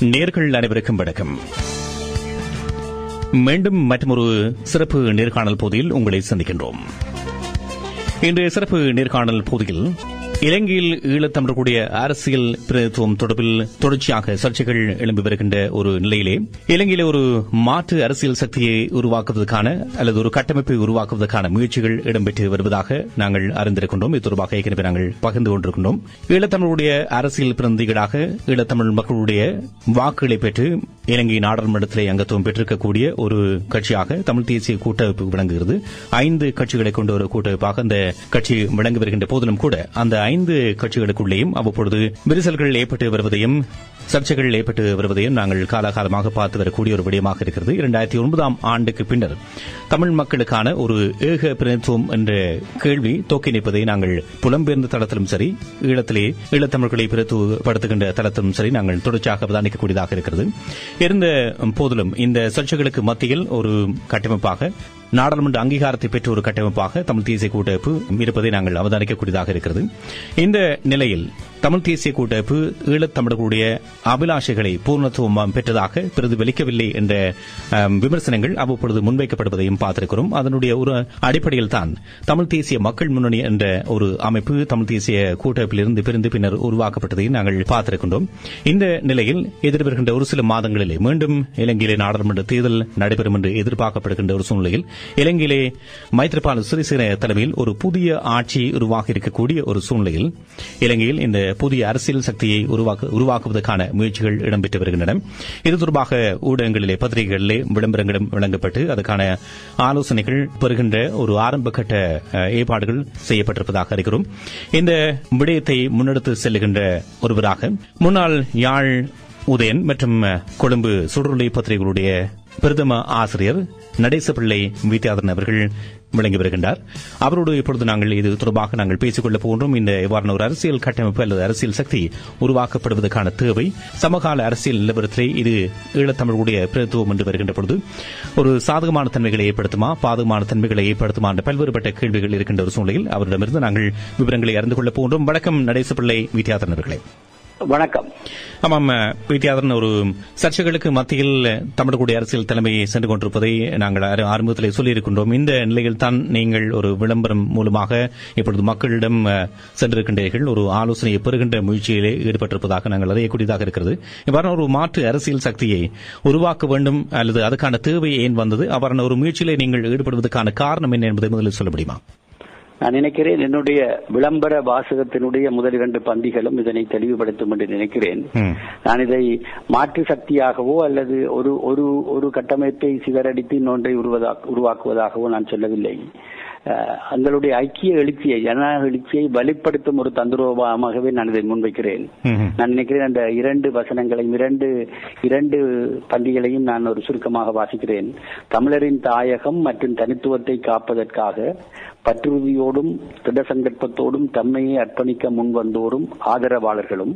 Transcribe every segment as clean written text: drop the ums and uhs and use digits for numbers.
நேர்கள் அனைவருக்கும் வணக்கம். மீண்டும் மற்றொரு சிறப்பு நேர்காணல் போதில் உங்களை சந்திக்கின்றோம். இன்றைய சிறப்பு நேர்காணல் போதில் இலங்கையில் ஈழத்தமிழர்களுடைய அரசியல் பிரதித்துவம் தொடர்பில் தொடர்ச்சியாக சர்ச்சைகள் எழும்பி வருகின்ற ஒரு நிலையிலே இலங்கையிலே ஒரு மாற்று அரசியல் சக்தியை உருவாக்குவதற்கான அல்லது ஒரு கட்டமைப்பை உருவாக்குவதற்கான முயற்சிகள் இடம்பெற்று வருவதாக நாங்கள் அறிந்திருக்கின்றோம். இது தொடர்பாக ஏற்கனவே நாங்கள் பகிர்ந்து கொண்டிருக்கின்றோம். ஈழத்தமிழர்களுடைய அரசியல் பிரதிநிதிகளாக ஈழத்தமிழ் மக்களுடைய வாக்குகளை பெற்று இலங்கை நாடாளுமன்றத்திலே அங்கத்துவம் பெற்றிருக்கக்கூடிய ஒரு கட்சியாக தமிழ் தேசிய கூட்டமைப்பு விளங்குகிறது. 5 கட்சிகளை கொண்ட ஒரு கூட்டமைப்பாக அந்த கட்சி விளங்கி வருகின்ற போதிலும் கூட அந்த 5 கட்சிகளுக்குள்ளேயும் அவ்வப்பொழுது விரிசல்கள் ஏற்பட்டு வருவதையும் சர்ச்சைகள் ஏற்பட்டு வருவதையும் நாங்கள் காலகாலமாக பார்த்து வரக்கூடிய ஒரு விடயமாக இருக்கிறது. 2009ஆம் ஆண்டுக்கு பின்னர் தமிழ் மக்களுக்கான ஒரு ஏக பிரதித்துவம் என்ற கேள்வி தோக்கி நிற்பதை நாங்கள் புலம்பெயர்ந்த தளத்திலும் சரி, ஈழத்தமிழர்களை பிரதித்துவப்படுத்துகின்ற தளத்திலும் சரி நாங்கள் தொடர்ச்சியாக அவதானிக்கக்கூடியதாக இருக்கிறது. இருந்த போதிலும் இந்த சர்ச்சைகளுக்கு மத்தியில் ஒரு கட்டமைப்பாக நாடாளுமன்ற அங்கீகாரத்தை பெற்ற ஒரு கட்டமைப்பாக தமிழ் தேசிய கூட்டமைப்பு இருப்பதை நாங்கள் அவதானிக்கக்கூடியதாக இருக்கிறது. இந்த நிலையில் தமிழ் தேசிய கூட்டமைப்பு ஈழத்தமிழர்களுடைய அபிலாஷைகளை பூர்ணத்துவம் பெற்றதாக பிரதிபலிக்கவில்லை என்ற விமர்சனங்கள் அவ்வப்பொழுது முன்வைக்கப்படுவதையும் பார்த்திருக்கிறோம். அதனுடைய ஒரு அடிப்படையில் தான் தமிழ் தேசிய மக்கள் முன்னணி என்ற ஒரு அமைப்பு தமிழ் தேசிய கூட்டமைப்பிலிருந்து பிரிந்து பின்னர் உருவாக்கப்பட்டதையும் நாங்கள் பார்த்திருக்கின்றோம். இந்த நிலையில் எதிர்வருகின்ற ஒரு சில மாதங்களிலே மீண்டும் இலங்கையிலே நாடாளுமன்ற தேர்தல் நடைபெறும் என்று எதிர்பார்க்கப்படுகின்ற ஒரு சூழ்நிலையில் இலங்கையிலே மைத்ரிபால சிறிசேன தலைமையில் ஒரு புதிய ஆட்சி உருவாகி இருக்கக்கூடிய ஒரு சூழ்நிலையில் இலங்கையில் இந்த புதிய அரசியல் சக்தியை உருவாக்குவதற்கான முயற்சிகள் இடம்பெற்று வருகின்றன. இது தொடர்பாக ஊடகங்களிலே பத்திரிகைகளிலே விளம்பரங்களும் வழங்கப்பட்டு அதற்கான ஆலோசனைகள் பெறுகின்ற ஒரு ஆரம்பகட்ட ஏற்பாடுகள் செய்யப்பட்டிருப்பதாக அறிகிறோம். இந்த விடயத்தை முன்னெடுத்து செல்லுகின்ற ஒருவராக முன்னாள் யாழ் உதயன் மற்றும் கொழும்பு சுடரொலி பத்திரிகைகளுடைய பிரதம ஆசிரியர் நடேசபிள்ளை வித்யாதரன் அவர்கள் விளங்கி வருகின்றார். அவரோடு இப்பொழுது நாங்கள் இது தொடர்பாக நாங்கள் பேசிக் கொள்ளப் போகின்றோம். இந்த இவ்வாறான ஒரு அரசியல் கட்டமைப்பு அல்லது அரசியல் சக்தி உருவாக்கப்படுவதற்கான தேவை சமகால அரசியல் நிலவரத்திலே இது ஈழத்தமிழர்களுடைய பிரதித்துவம் என்று வருகின்ற பொழுது ஒரு சாதகமான தன்மைகளை ஏற்படுத்துமா, பாதகமான தன்மைகளை ஏற்படுத்துமா என்ற பல்வேறுபட்ட கேள்விகள் இருக்கின்ற ஒரு சூழ்நிலையில் அவரிடமிருந்து நாங்கள் விவரங்களை அறிந்து கொள்ளப் போகின்றோம். வணக்கம் நடேசபிள்ளை வித்யாதரன் அவர்களே. வணக்கம். ஆமாம் வித்யாதரன், ஒரு சர்ச்சைகளுக்கு மத்தியில் தமிழர்களுடைய அரசியல் தலைமையை சென்று கொண்டிருப்பதை நாங்கள் ஆரம்பத்திலே சொல்லியிருக்கின்றோம். இந்த நிலையில் தான் நீங்கள் ஒரு விளம்பரம் மூலமாக இப்பொழுது மக்களிடம் சென்றிருக்கின்றீர்கள், ஒரு ஆலோசனையை பெறுகின்ற முயற்சியிலே ஈடுபட்டிருப்பதாக நாங்கள் அறியக்கூடியதாக இருக்கிறது. இவ்வாறான ஒரு மாற்று அரசியல் சக்தியை உருவாக்க வேண்டும் அல்லது அதுக்கான தேவை ஏன் வந்தது, அவ்வாறான ஒரு முயற்சியிலே நீங்கள் ஈடுபடுவதற்கான காரணம் என்ன என்பதை முதலில் சொல்ல முடியுமா? நான் நினைக்கிறேன் என்னுடைய விளம்பர வாசகத்தினுடைய முதல் 2 பந்திகளும் இதனை தெளிவுபடுத்தும் என்று நினைக்கிறேன். நான் இதை மாற்று சக்தியாகவோ அல்லது ஒரு கட்டமைப்பை சிதறடித்து இன்னொன்றை உருவாக்குவதாகவோ நான் சொல்லவில்லை. எங்களுடைய ஐக்கிய எழுச்சியை, ஜனநாயக எழுச்சியை வலுப்படுத்தும் ஒரு தந்திரோபாகவே நான் இதை முன்வைக்கிறேன். நான் நினைக்கிறேன் அந்த 2 வசனங்களையும் 2 பந்திகளையும் நான் ஒரு சுருக்கமாக வாசிக்கிறேன். தமிழரின் தாயகம் மற்றும் தனித்துவத்தை காப்பதற்காக பற்றுறுதியோடும் திடசங்கற்பத்தோடும் தம்மையை அர்ப்பணிக்க முன்வந்தோரும் ஆதரவாளர்களும்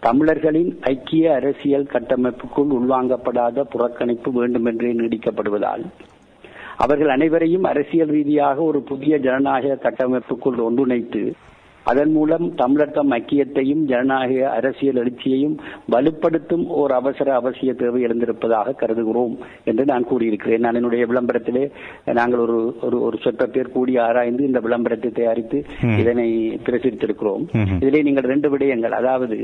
தமிழர்களின் ஐக்கிய அரசியல் கட்டமைப்புக்குள் உள்வாங்கப்படாத புறக்கணிப்பு வேண்டுமென்றே நீடிக்கப்படுவதால் அவர்கள் அனைவரையும் அரசியல் ரீதியாக ஒரு புதிய ஜனநாயக கட்டமைப்புக்குள் ஒன்றிணைத்து அதன் மூலம் தமிழர் தம் ஐக்கியத்தையும் ஜனநாயக அரசியல் எழுச்சியையும் வலுப்படுத்தும் ஓர் அவசிய தேவை எழுந்திருப்பதாக கருதுகிறோம் என்று நான் கூறியிருக்கிறேன். நான் என்னுடைய விளம்பரத்திலே நாங்கள் ஒரு சொற்ப பேர் கூடி ஆராய்ந்து இந்த விளம்பரத்தை தயாரித்து இதனை பிரசுரித்திருக்கிறோம். இதிலே நீங்கள் 2 விடயங்கள், அதாவது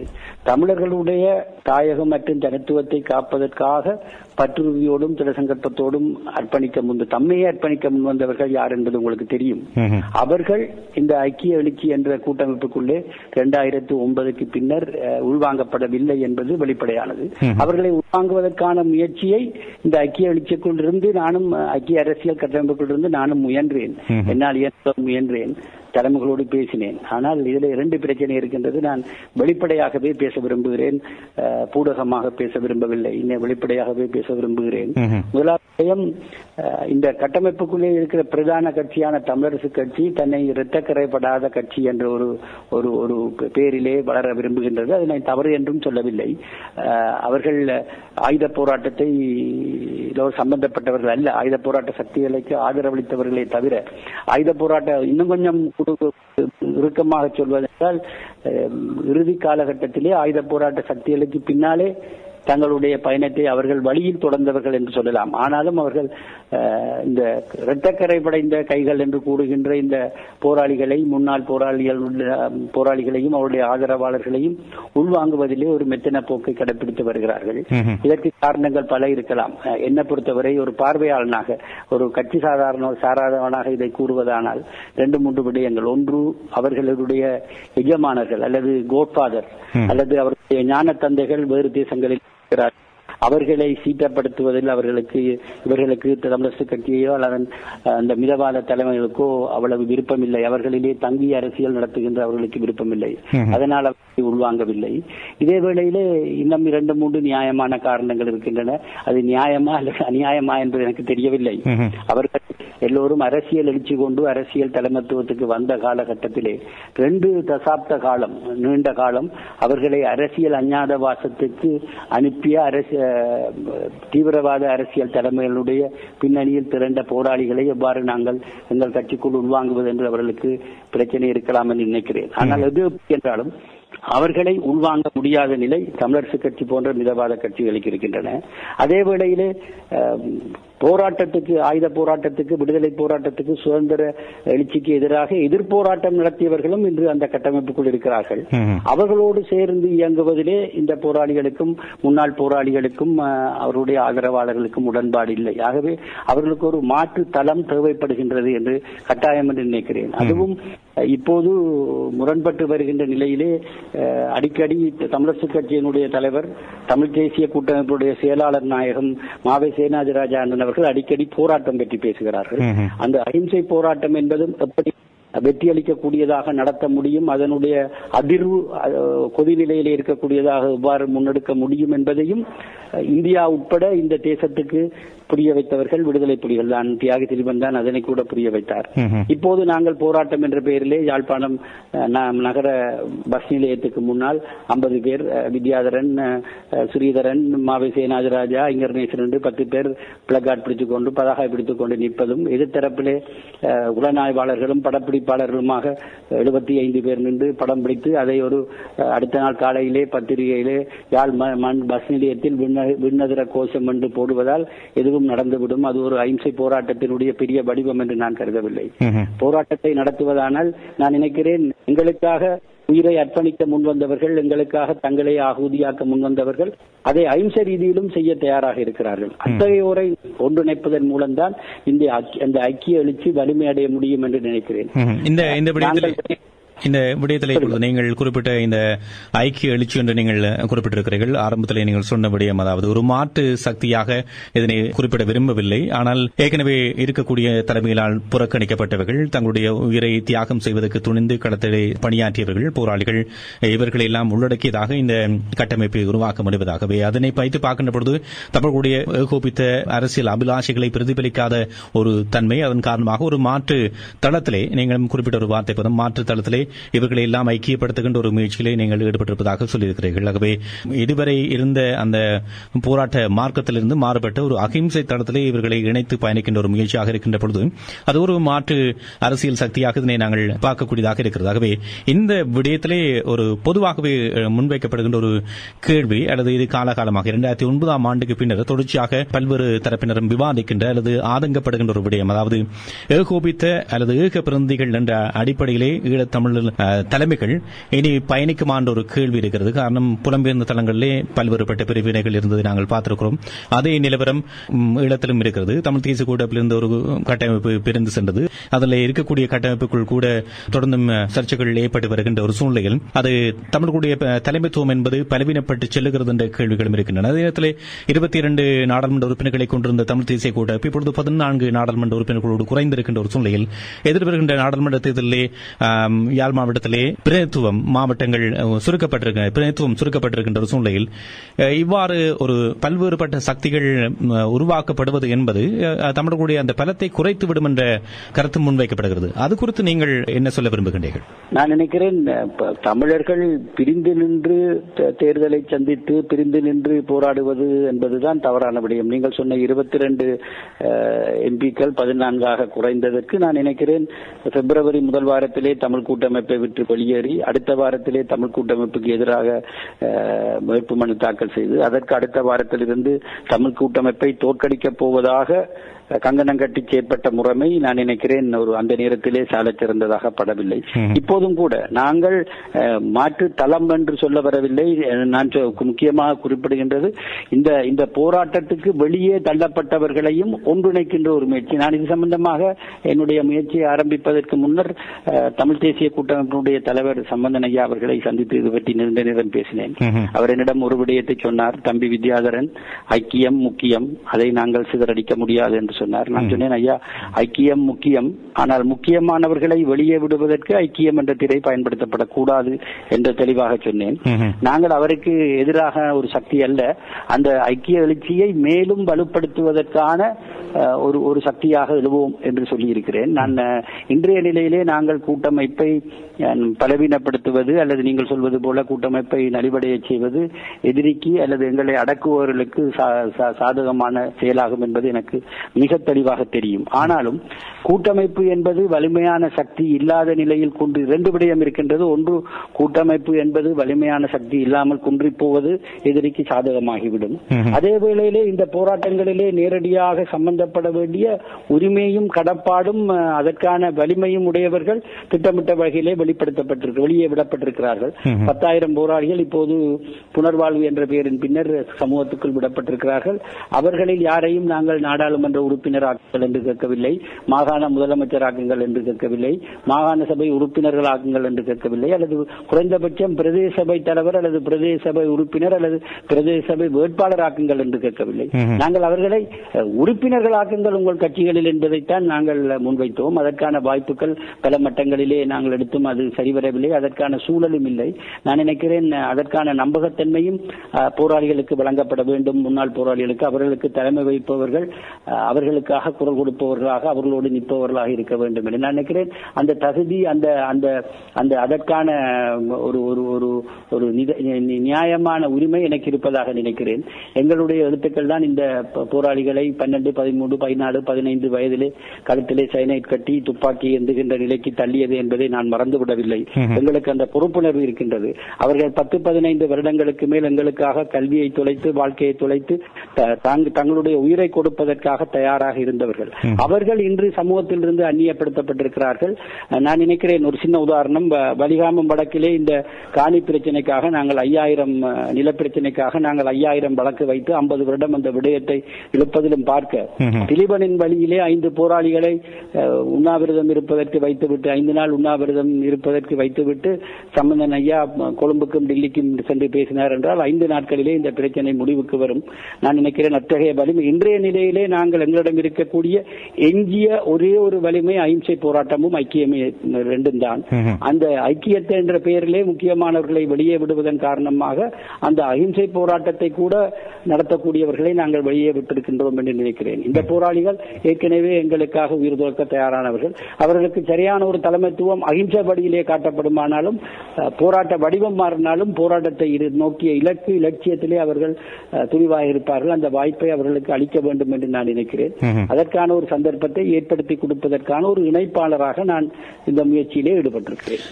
தமிழர்களுடைய தாயகம் மற்றும் தனித்துவத்தை காப்பதற்காக பற்றுறுதியோடும் திடசங்கற்பத்தோடும் தம்மையே அர்ப்பணிக்க முன்வந்தவர்கள் யார் என்பது உங்களுக்கு தெரியும். அவர்கள் இந்த ஐக்கிய எழுச்சி என்ற கூட்டமைப்புக்குள்ளே 2009க்கு பின்னர் உள்வாங்கப்படவில்லை என்பது வெளிப்படையானது. அவர்களை உள்வாங்குவதற்கான முயற்சியை இந்த ஐக்கிய எழுச்சிக்குள் இருந்து நானும் ஐக்கிய அரசியல் கட்டமைப்புக்குள் இருந்து நானும் முயன்றேன், என்னால் முயன்றேன், தலைமைகளோடு பேசினேன். ஆனால் இதில் 2 பிரச்சனை இருக்கின்றது. நான் வெளிப்படையாகவே பேச விரும்புகிறேன், பூடகமாக பேச விரும்பவில்லை, இன்னும் வெளிப்படையாகவே பேச விரும்புகிறேன். முதலாவது இந்த கட்டமைப்புக்குள்ளே இருக்கிற பிரதான கட்சியான தமிழரசு கட்சி தன்னை இரத்தக்கரைப்படாத கட்சி என்ற ஒரு பேரிலே வளர விரும்புகின்றது. அதை நான் தவறு என்றும் சொல்லவில்லை. அவர்கள் ஆயுத போராட்டத்தை சம்பந்தப்பட்டவர்கள் அல்ல, ஆயுத போராட்ட சக்திகளுக்கு ஆதரவளித்தவர்களே தவிர ஆயுத போராட்டம் இன்னும் கொஞ்சம் இறுக்கமாக சொல்வதென்றால் இறுதி காலகட்டத்திலே ஆயுத போராட்ட சக்திகளுக்கு பின்னாலே தங்களுடைய பயணத்தை அவர்கள் வழியில் தொடர்ந்தவர்கள் என்று சொல்லலாம். ஆனாலும் அவர்கள் இந்த இரத்தக்கரை படைந்த கைகள் என்று கூறுகின்ற இந்த போராளிகளை, முன்னாள் போராளிகளையும் அவருடைய ஆதரவாளர்களையும் உள்வாங்குவதிலே ஒரு மெத்தன போக்கை கடைபிடித்து வருகிறார்கள். இதற்கு காரணங்கள் பல இருக்கலாம். என்னை பொறுத்தவரை ஒரு பார்வையாளனாக, ஒரு கட்சி சாராதவனாக இதை கூறுவதானால் 2-3 விடயங்கள். ஒன்று, அவர்களுடைய எஜமானர்கள் அல்லது கோட்ஃபாதர் அல்லது அவருடைய ஞான தந்தைகள் வேறு தேசங்களில் இருக்கிறார். அவர்களை சீட்டப்படுத்துவதில் இவர்களுக்கு தமிழரசு கட்சியோ அல்லது அந்த மிதவாத தலைமைகளுக்கோ அவ்வளவு விருப்பமில்லை. அவர்களிலே தங்கி அரசியல் நடத்துகின்ற அவர்களுக்கு விருப்பமில்லை. அதனால் அவர்களை உள்வாங்கவில்லை. இதே வேளையிலே இன்னும் 2-3 நியாயமான காரணங்கள் இருக்கின்றன. அது நியாயமா அல்லது அநியாயமா என்பது எனக்கு தெரியவில்லை. அவர்கள் எல்லோரும் அரசியல் எழுச்சி கொண்டு அரசியல் தலைமைத்துவத்துக்கு வந்த காலகட்டத்திலே 2 தசாப்த காலம், நீண்ட காலம் அவர்களை அரசியல் அஞ்ஞாதவாசத்துக்கு அனுப்பிய தீவிரவாத அரசியல் தலைமைகளுடைய பின்னணியில் திரண்ட போராளிகளை எவ்வாறு நாங்கள் எங்கள் கட்சிக்குள் உள்வாங்குவது என்று அவர்களுக்கு பிரச்சனை இருக்கலாம் என்று நினைக்கிறேன். ஆனால் எது என்றாலும் அவர்களை உள்வாங்க முடியாத நிலை தமிழரசு கட்சி போன்ற மிதவாத கட்சிகளுக்கு இருக்கின்றன. அதே வேளையிலே போராட்டத்துக்கு, ஆயுத போராட்டத்துக்கு, விடுதலை போராட்டத்துக்கு, சுதந்திர எழுச்சிக்கு எதிராக எதிர்போராட்டம் நடத்தியவர்களும் இன்று அந்த கட்டமைப்புக்குள் இருக்கிறார்கள். அவர்களோடு சேர்ந்து இயங்குவதிலே இந்த போராளிகளுக்கும் முன்னாள் போராளிகளுக்கும் அவருடைய ஆதரவாளர்களுக்கும் உடன்பாடு இல்லை. ஆகவே அவர்களுக்கு ஒரு மாற்று தளம் தேவைப்படுகின்றது என்று கட்டாயம் என்று நினைக்கிறேன். அதுவும் இப்போது முரண்பட்டு வருகின்ற நிலையிலே அடிக்கடி தமிழரசு கட்சியினுடைய தலைவர், தமிழ் தேசிய கூட்டமைப்புடைய செயலாளர் நாயகம் மாவை சேனாதிராஜா அவர்கள் அடிக்கடி போராட்டம் பற்றி பேசுகிறார்கள். அந்த அஹிம்சை போராட்டம் என்பதும் எப்படி வெற்றியளிக்கக்கூடியதாக நடத்த முடியும், அதனுடைய அதிர்வு கொதிநிலையிலே இருக்கக்கூடியதாக எவ்வாறு முன்னெடுக்க முடியும் என்பதையும் இந்தியா உட்பட இந்த தேசத்துக்கு புரிய வைத்தவர்கள் விடுதலை புலிகள் தான். தியாகி திலீபன் தான் அதனை கூட புரிய வைத்தார். இப்போது நாங்கள் போராட்டம் என்ற பெயரிலே யாழ்ப்பாணம் நகர பஸ் நிலையத்துக்கு முன்னால் 50 பேர், வித்யாதரன், ஸ்ரீதரன், மாவை சேனாதிராஜா, இங்கர்நேசன் என்று 10 பேர் பிளக்கார்ட் பிடித்துக் கொண்டு, பதாகை பிடித்துக் கொண்டு நிற்பதும், எதிர்த்தரப்பிலே உளநாய்வாளர்களும் படப்பிடிப்பாளர்களுமாக 75 பேர் நின்று படம் பிடித்து அதை ஒரு அடுத்த நாள் காலையிலே பத்திரிகையிலே யாழ் பஸ் நிலையத்தில் விண்ணதிர கோஷம் என்று போடுவதால் எதுவும் நடந்துவிடும். அது ஒரு அஹிம்சை போராட்டத்தினுடைய பெரிய வடிவம் என்று நான் கருதவில்லை. போராட்டத்தை நடத்துவதானால் நான் நினைக்கிறேன், எங்களுக்காக உயிரை அர்ப்பணிக்க முன்வந்தவர்கள், எங்களுக்காக தங்களை ஆகுதியாக்க முன்வந்தவர்கள் அதை அஹிம்சை ரீதியிலும் செய்ய தயாராக இருக்கிறார்கள். அத்தகையோரை ஒன்றிணைப்பதன் மூலம்தான் இந்த ஐக்கிய எழுச்சி வலிமையடைய முடியும் என்று நினைக்கிறேன். இந்த விடயத்திலே நீங்கள் குறிப்பிட்ட இந்த ஐக்கிய எழுச்சி என்று நீங்கள் குறிப்பிட்டிருக்கிறீர்கள். ஆரம்பத்திலே நீங்கள் சொன்ன விடயம், அதாவது ஒரு மாற்று சக்தியாக இதனை குறிப்பிட விரும்பவில்லை. ஆனால் ஏற்கனவே இருக்கக்கூடிய தலைமையிலால் புறக்கணிக்கப்பட்டவர்கள், தங்களுடைய உயிரை தியாகம் செய்வதற்கு துணிந்து களத்திலே பணியாற்றியவர்கள், போராளிகள், இவர்களை எல்லாம் உள்ளடக்கியதாக இந்த கட்டமைப்பை உருவாக்க முடிவதாகவே அதனை வைத்து பார்க்கின்ற பொழுது தமிழுடைய ஏகோபித்த அரசியல் அபிலாஷைகளை பிரதிபலிக்காத ஒரு தன்மை, அதன் காரணமாக ஒரு மாற்று தளத்திலே, நீங்கள் குறிப்பிட்ட ஒரு வார்த்தை பதம், மாற்று தளத்திலே இவர்களை எல்லாம் ஐக்கியப்படுத்துகின்ற ஒரு முயற்சியிலே நீங்கள் ஈடுபட்டிருப்பதாக சொல்லியிருக்கிறீர்கள். ஆகவே இதுவரை இருந்த அந்த போராட்ட மார்க்கத்திலிருந்து மாறுபட்ட ஒரு அஹிம்சை தளத்திலே இவர்களை இணைத்து பயணிக்கின்ற ஒரு முயற்சியாக இருக்கின்ற பொழுது அது ஒரு மாற்று அரசியல் சக்தியாக இதனை நாங்கள் பார்க்கக்கூடியதாக இருக்கிறது. ஆகவே இந்த விடயத்திலே ஒரு பொதுவாகவே முன்வைக்கப்படுகின்ற ஒரு கேள்வி, அல்லது இது காலகாலமாக 2009ஆம் ஆண்டுக்கு பின்னர் தொடர்ச்சியாக பல்வேறு தரப்பினரும் விவாதிக்கின்ற அல்லது ஆதங்கப்படுகின்ற ஒரு விடயம், அதாவது ஏகோபித்த அல்லது ஏக பிரதிகள் என்ற அடிப்படையிலே ஈழத்தமிழ் தலைமைகள் இனி பயணிக்குமான்ற ஒரு கேள்வி இருக்கிறது. காரணம், புலம்பெயர்ந்த தளங்களிலே பல்வேறுபட்ட பிரிவினைகள் இருந்ததை நாங்கள் பார்த்திருக்கிறோம். அதே நிலவரம் ஈழத்திலும் இருக்கிறது. தமிழ் தேசிய கூட்டமைப்பிலிருந்து ஒரு கட்டமைப்பு பிரிந்து சென்றது. அதில் இருக்கக்கூடிய கட்டமைப்புக்குள் கூட தொடர்ந்தும் சர்ச்சைகள் ஏற்பட்டு வருகின்ற ஒரு சூழ்நிலையில் அது தமிழுடைய தலைமைத்துவம் என்பது பலவீனப்பட்டு செல்லுகிறது என்ற கேள்விகளும் இருக்கின்றன. அதே நேரத்தில் 22 நாடாளுமன்ற உறுப்பினர்களை கொண்டிருந்த தமிழ் தேசிய கூட்டமைப்பு இப்பொழுது 14 நாடாளுமன்ற உறுப்பினர்களோடு குறைந்திருக்கின்ற ஒரு சூழ்நிலையில் எதிர்வருகின்ற நாடாளுமன்ற தேர்தலிலே யாழ் மாவட்டத்திலே பிரதித்துவம் மாவட்டங்கள் சுருக்கப்பட்டிருக்கின்ற ஒரு சூழ்நிலையில் இவ்வாறு ஒரு பல்வேறுபட்ட சக்திகள் உருவாக்கப்படுவது என்பது தமிழர்களுடைய அந்த பலத்தை குறைத்துவிடும் என்ற கருத்து முன்வைக்கப்படுகிறது. அது குறித்து நீங்கள் என்ன சொல்ல விரும்புகின்றீர்கள்? நான் நினைக்கிறேன், தமிழர்கள் பிரிந்து நின்று தேர்தலை சந்தித்து பிரிந்து நின்று போராடுவது என்பதுதான் தவறான விடயம். நீங்கள் சொன்ன 22 எம்பிக்கள் 14 குறைந்ததற்கு நான் நினைக்கிறேன் பிப்ரவரி முதல் வாரத்திலே தமிழ் கூட்டமைப்பு கூட்டமைப்பை விட்டு வெளியேறி அடுத்த வாரத்திலே தமிழ் கூட்டமைப்புக்கு எதிராக வேட்புமனு தாக்கல் செய்து அதற்கு அடுத்த வாரத்திலிருந்து தமிழ் கூட்டமைப்பை தோற்கடிக்கப் போவதாக கங்கணம் கட்டி செயற்பட்ட முறைமை நான் நினைக்கிறேன் ஒரு அந்த நேரத்திலே சாலச் சிறந்ததாக படவில்லை. இப்போதும் கூட நாங்கள் மாற்று தளம் என்று சொல்ல வரவில்லை. நான் முக்கியமாக குறிப்பிடுகின்றது இந்த போராட்டத்துக்கு வெளியே தள்ளப்பட்டவர்களையும் ஒன்றிணைக்கின்ற ஒரு முயற்சி. நான் இது சம்பந்தமாக என்னுடைய முயற்சியை ஆரம்பிப்பதற்கு முன்னர் தமிழ் தேசிய கூட்டமைப்பினுடைய தலைவர் சம்பந்தன் ஐயா அவர்களை சந்தித்து இது பற்றி நீண்ட நேரம் பேசினேன். அவர் என்னிடம் ஒரு விடயத்தை சொன்னார். தம்பி வித்யாதரன், ஐக்கியம் முக்கியம், அதை நாங்கள் சிதறடிக்க முடியாது என்று சொன்னார். நான் சொன்னேன், ஐயா ஐக்கியம் முக்கியம், ஆனால் முக்கியமானவர்களை வெளியே விடுவதற்கு ஐக்கியம் என்ற திரை பயன்படுத்தப்படக்கூடாது என்று தெளிவாக சொன்னேன். நாங்கள் அவருக்கு எதிராக ஒரு சக்தி அல்ல, அந்த ஐக்கிய எழுச்சியை மேலும் வலுப்படுத்துவதற்கான ஒரு சக்தியாக எழுவோம் என்று சொல்லியிருக்கிறேன். நான் இன்றைய நிலையிலே நாங்கள் கூட்டமைப்பை பலவீனப்படுத்துவது அல்லது நீங்கள் சொல்வது போல கூட்டமைப்பை நலிவடைய செய்வது எதிரிக்கு அல்லது எங்களை அடக்குபவர்களுக்கு சாதகமான செயலாகும் என்பது எனக்கு மிக தெளிவாக தெரியும். ஆனாலும் கூட்டமைப்பு என்பது வலிமையான சக்தி இல்லாத நிலையில் கொண்டு இரண்டு விடயம் இருக்கின்றது. ஒன்று, கூட்டமைப்பு என்பது வலிமையான சக்தி இல்லாமல் குன்றி போவது எதிரிக்கு சாதகமாகிவிடும். அதே வேளையிலே இந்த போராட்டங்களிலே நேரடியாக சம்பந்தப்பட வேண்டிய உரிமையும் கடப்பாடும் அதற்கான வலிமையும் உடையவர்கள் திட்டமிட்ட வகையிலே வெளியே விடப்பட்டிருக்கிறார்கள். 10,000 போராளிகள் இப்போது புனர்வாழ்வு என்ற பெயரின் பின்னர் சமூகத்துக்குள் விடப்பட்டிருக்கிறார்கள். அவர்களில் யாரையும் நாங்கள் நாடாளுமன்ற உறுப்பினராக்குங்கள் என்று கேட்கவில்லை, மாகாண முதலமைச்சராக்குங்கள் என்று கேட்கவில்லை, மாகாண சபை உறுப்பினர்கள் ஆக்குங்கள் என்று கேட்கவில்லை, அல்லது குறைந்தபட்சம் பிரதேச சபை தலைவர் அல்லது பிரதேச சபை உறுப்பினர் அல்லது பிரதேச சபை வேட்பாளர் ஆக்குங்கள் என்று கேட்கவில்லை. நாங்கள் அவர்களை உறுப்பினர்கள் ஆக்குங்கள் உங்கள் கட்சிகளில் என்பதைத்தான் நாங்கள் முன்வைத்தோம். அதற்கான வாய்ப்புகள் பல மட்டங்களிலே நாங்கள் எடுத்தும் அது சரிவரவில்லை, அதற்கான சூழலும் இல்லை. நான் நினைக்கிறேன் அதற்கான நம்பகத்தன்மையும் போராளிகளுக்கு வழங்கப்பட வேண்டும். முன்னாள் போராளிகளுக்கு அவர்களுக்கு தலைமை வைப்பவர்கள் அவர்களுக்காக குரல் கொடுப்பவர்களாக அவர்களோடு நிற்பவர்களாக இருக்க வேண்டும் என்று நான் நினைக்கிறேன். அந்த தகுதி அதற்கான ஒரு நியாயமான உரிமை எனக்கு இருப்பதாக நினைக்கிறேன். எங்களுடைய எழுத்துக்கள் தான் இந்த போராளிகளை 12, 13, 14, 15 வயதிலே கழுத்திலே சைனைட் கட்டி துப்பாக்கி எந்துகின்ற நிலைக்கு தள்ளியது என்பதை நான் மறந்துவிடவில்லை. எங்களுக்கு அந்த பொறுப்புணர்வு இருக்கின்றது. அவர்கள் 10, 15 வருடங்களுக்கு மேல் எங்களுக்காக கல்வியை தொலைத்து வாழ்க்கையை தொலைத்து தங்களுடைய உயிரை கொடுப்பதற்காக தயாராக இருந்தவர்கள். அவர்கள் இன்று சமூகத்திலிருந்து அந்நியப்படுத்தப்பட்டிருக்கிறார்கள். நான் நினைக்கிறேன், ஒரு சின்ன உதாரணம், வலிகாமம் வடக்கிலே இந்த காணி பிரச்சனைக்காக நாங்கள் 5000 நில பிரச்சனைக்காக நாங்கள் 5000 வழக்கு வைத்து 50 வருடம் அந்த விடயத்தை இழுப்பதிலும் பார்க்க திலீபனின் வழியிலே 5 போராளிகளை உண்ணாவிரதம் இருப்பதற்கு வைத்துவிட்டு 5 நாள் உண்ணாவிரதம் இருப்பதற்கு வைத்துவிட்டு சம்பந்தன் ஐயா கொழும்புக்கும் டெல்லிக்கும் சென்று பேசினார் என்றால் 5 நாட்களிலே இந்த பிரச்சனை முடிவுக்கு வரும். நான் நினைக்கிறேன் அத்தகைய வலிமை இன்றைய நிலையிலே நாங்கள் எங்களிடம் இருக்கக்கூடிய எஞ்சிய ஒரே ஒரு வலிமை அஹிம்சை போராட்டமும் ஐக்கியமே ரெண்டும் தான். அந்த ஐக்கியத்தை என்ற பெயரிலே முக்கியமானவர்களை வெளியே விடுவதன் காரணமாக அந்த அஹிம்சை போராட்டத்தை கூட நடத்தக்கூடியவர்களை நாங்கள் வெளியே விட்டிருக்கின்றோம் என்று நினைக்கிறேன். இந்த போராளிகள் ஏற்கனவே எங்களுக்காக உயிர் துறக்க தயாரானவர்கள். அவர்களுக்கு சரியான ஒரு தலைமைத்துவம் அஹிம்சை வழியிலே காட்டப்படுமானாலும் போராட்ட வடிவம் மாறினாலும் போராட்டத்தை நோக்கிய இலட்சியத்திலே அவர்கள் துணிவாக இருப்பார்கள். அந்த வாய்ப்பை அவர்களுக்கு அளிக்க வேண்டும் என்று நான் நினைக்கிறேன். அதற்கான ஒரு சந்தர்ப்பத்தை ஏற்படுத்தி கொடுப்பதற்கான ஒரு இணைப்பாளராக நான் இந்த முயற்சியிலே ஈடுபட்டிருக்கிறேன்.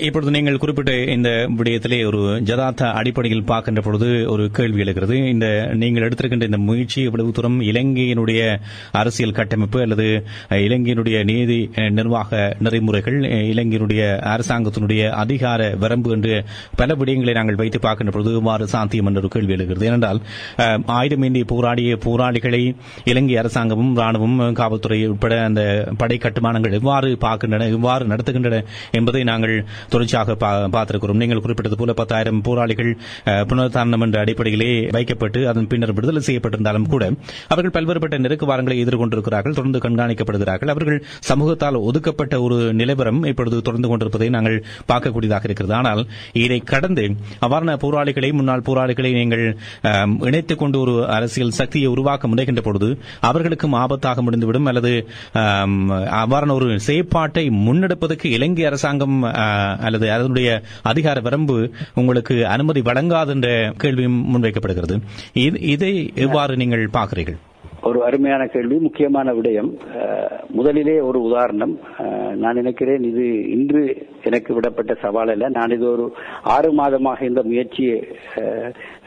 இப்பொழுது நீங்கள் குறிப்பிட்ட இந்த விடயத்திலே ஒரு ஜதார்த்த அடிப்படையில் பார்க்கின்ற பொழுது ஒரு கேள்வி எழுகிறது. இந்த நீங்கள் எடுத்திருக்கின்ற இந்த முயற்சி எவ்வளவு தூரம் இலங்கையினுடைய அரசியல் கட்டமைப்பு அல்லது இலங்கையினுடைய நீதி நிர்வாக நெறிமுறைகள், இலங்கையினுடைய அரசாங்கத்தினுடைய அதிகார வரம்பு என்று பல விடயங்களை நாங்கள் வைத்து பார்க்கின்ற பொழுது இவ்வாறு சாத்தியம் என்ற ஒரு கேள்வி எழுகிறது. ஏனென்றால் ஆயுதமேந்தி போராடிய போராளிகளை இலங்கை அரசாங்கமும் ராணுவம் காவல்துறை உட்பட அந்த படை கட்டுமானங்கள் எவ்வாறு பார்க்கின்றன, எவ்வாறு நடத்துகின்றன என்பதை நாங்கள் தொடர்ச்சியாக பார்த்திருக்கிறோம். நீங்கள் குறிப்பிட்டது போல 10,000 போராளிகள் புனர்தாரணம் என்ற அடிப்படையிலே வைக்கப்பட்டு அதன் பின்னர் விடுதலை செய்யப்பட்டிருந்தாலும் கூட அவர்கள் பல்வேறுபட்ட நெருக்குவாரங்களை எதிர்கொண்டிருக்கிறார்கள், தொடர்ந்து கண்காணிக்கப்படுகிறார்கள். அவர்கள் சமூகத்தால் ஒதுக்கப்பட்ட ஒரு நிலவரம் இப்பொழுது தொடர்ந்து கொண்டிருப்பதை நாங்கள் பார்க்கக்கூடியதாக இருக்கிறது. ஆனால் இதை கடந்து அவ்வாறான போராளிகளை, முன்னாள் போராளிகளை நீங்கள் இணைத்துக் கொண்டு ஒரு அரசியல் சக்தியை உருவாக்க முனைகின்ற பொழுது அவர்களுக்கும் ஆபத்தாக முடிந்துவிடும் அல்லது அவ்வாறான ஒரு செயற்பாட்டை முன்னெடுப்பதற்கு இலங்கை அரசாங்கம் அல்லது அதனுடைய அதிகார வரம்பு உங்களுக்கு அனுமதி வழங்காது என்ற கேள்வியும் முன்வைக்கப்படுகிறது. இதை எவ்வாறு நீங்கள் பார்க்கிறீர்கள்? ஒரு அருமையான கேள்வி, முக்கியமான விடயம். முதலிலே ஒரு உதாரணம். நான் நினைக்கிறேன் இது இன்று எனக்கு விடப்பட்ட சவால் அல்ல. நான் இது ஒரு 6 மாதமாக இந்த முயற்சியை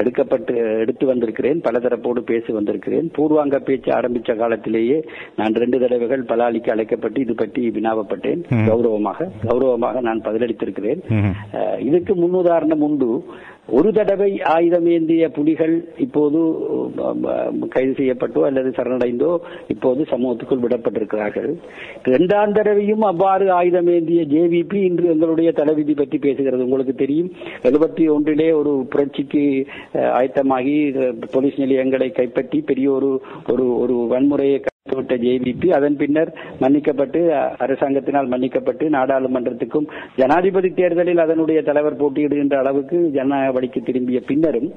எடுத்து வந்திருக்கிறேன். பலதரப்போடு பேசி வந்திருக்கிறேன். பூர்வாங்க பேச்சு ஆரம்பித்த காலத்திலேயே நான் 2 தடவைகள் பலாலிக்கு அழைக்கப்பட்டு இது பற்றி வினாவப்பட்டேன். கௌரவமாக நான் பதிலளித்திருக்கிறேன். இதுக்கு முன்னுதாரணம் உண்டு. ஒரு தடவை ஆயுதம் ஏந்திய புலிகள் இப்போது கைது செய்யப்பட்டோ அல்லது சரணடைந்தோ இப்போது சமூகத்துக்குள் விடப்பட்டிருக்கிறார்கள். 2ஆம் தடவையும் அவ்வாறு ஆயுதம் ஏந்திய ஜேவிபி இன்று எங்களுடைய தலைவிதி பற்றி பேசுகிறது. உங்களுக்கு தெரியும், 71 ஒரு புரட்சிக்கு ஆயத்தமாகி போலீஸ் நிலையங்களை கைப்பற்றி பெரிய ஒரு வன்முறையை விட்ட ஜேவிபி அதன் பின்னர் மன்னிக்கப்பட்டு, அரசாங்கத்தினால் மன்னிக்கப்பட்டு, நாடாளுமன்றத்துக்கும் ஜனாதிபதி தேர்தலில் அதனுடைய தலைவர் போட்டியிடுகின்ற அளவுக்கு ஜனநாயக வழிக்கு திரும்பிய பின்னரும்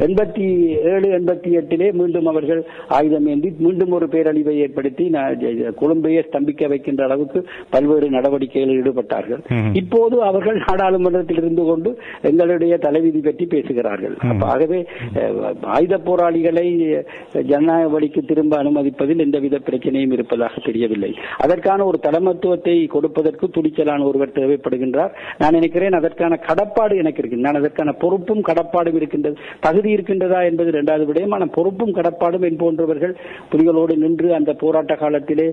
87, 88 மீண்டும் அவர்கள் ஆயுதம் ஏந்தி மீண்டும் ஒரு பேரழிவை ஏற்படுத்தி கொழும்பையே ஸ்தம்பிக்க வைக்கின்ற அளவுக்கு பல்வேறு நடவடிக்கைகளில் ஈடுபட்டார்கள். இப்போது அவர்கள் நாடாளுமன்றத்தில் இருந்து கொண்டு எங்களுடைய தலைவிதி பற்றி பேசுகிறார்கள். ஆகவே ஆயுத போராளிகளை ஜனநாயக வழிக்கு திரும்ப அனுமதிப்பதில் எந்தவித பிரச்சனையும் இருப்பதாக தெரியவில்லை. அதற்கான ஒரு தலைமத்துவத்தை கொடுப்பதற்கு துணிச்சலான ஒருவர் தேவைப்படுகின்றார். நான் நினைக்கிறேன் அதற்கான கடப்பாடு எனக்கு இருக்கு. நான் அதற்கான பொறுப்பும் கடப்பாடும் இருக்கின்றது. தகுதி இருக்கின்றதா என்பது 2வது விடயம். ஆனால் பொறுப்பும் கடப்பாடும் என் போன்றவர்கள் புலிகளோடு நின்று அந்த போராட்ட காலத்திலே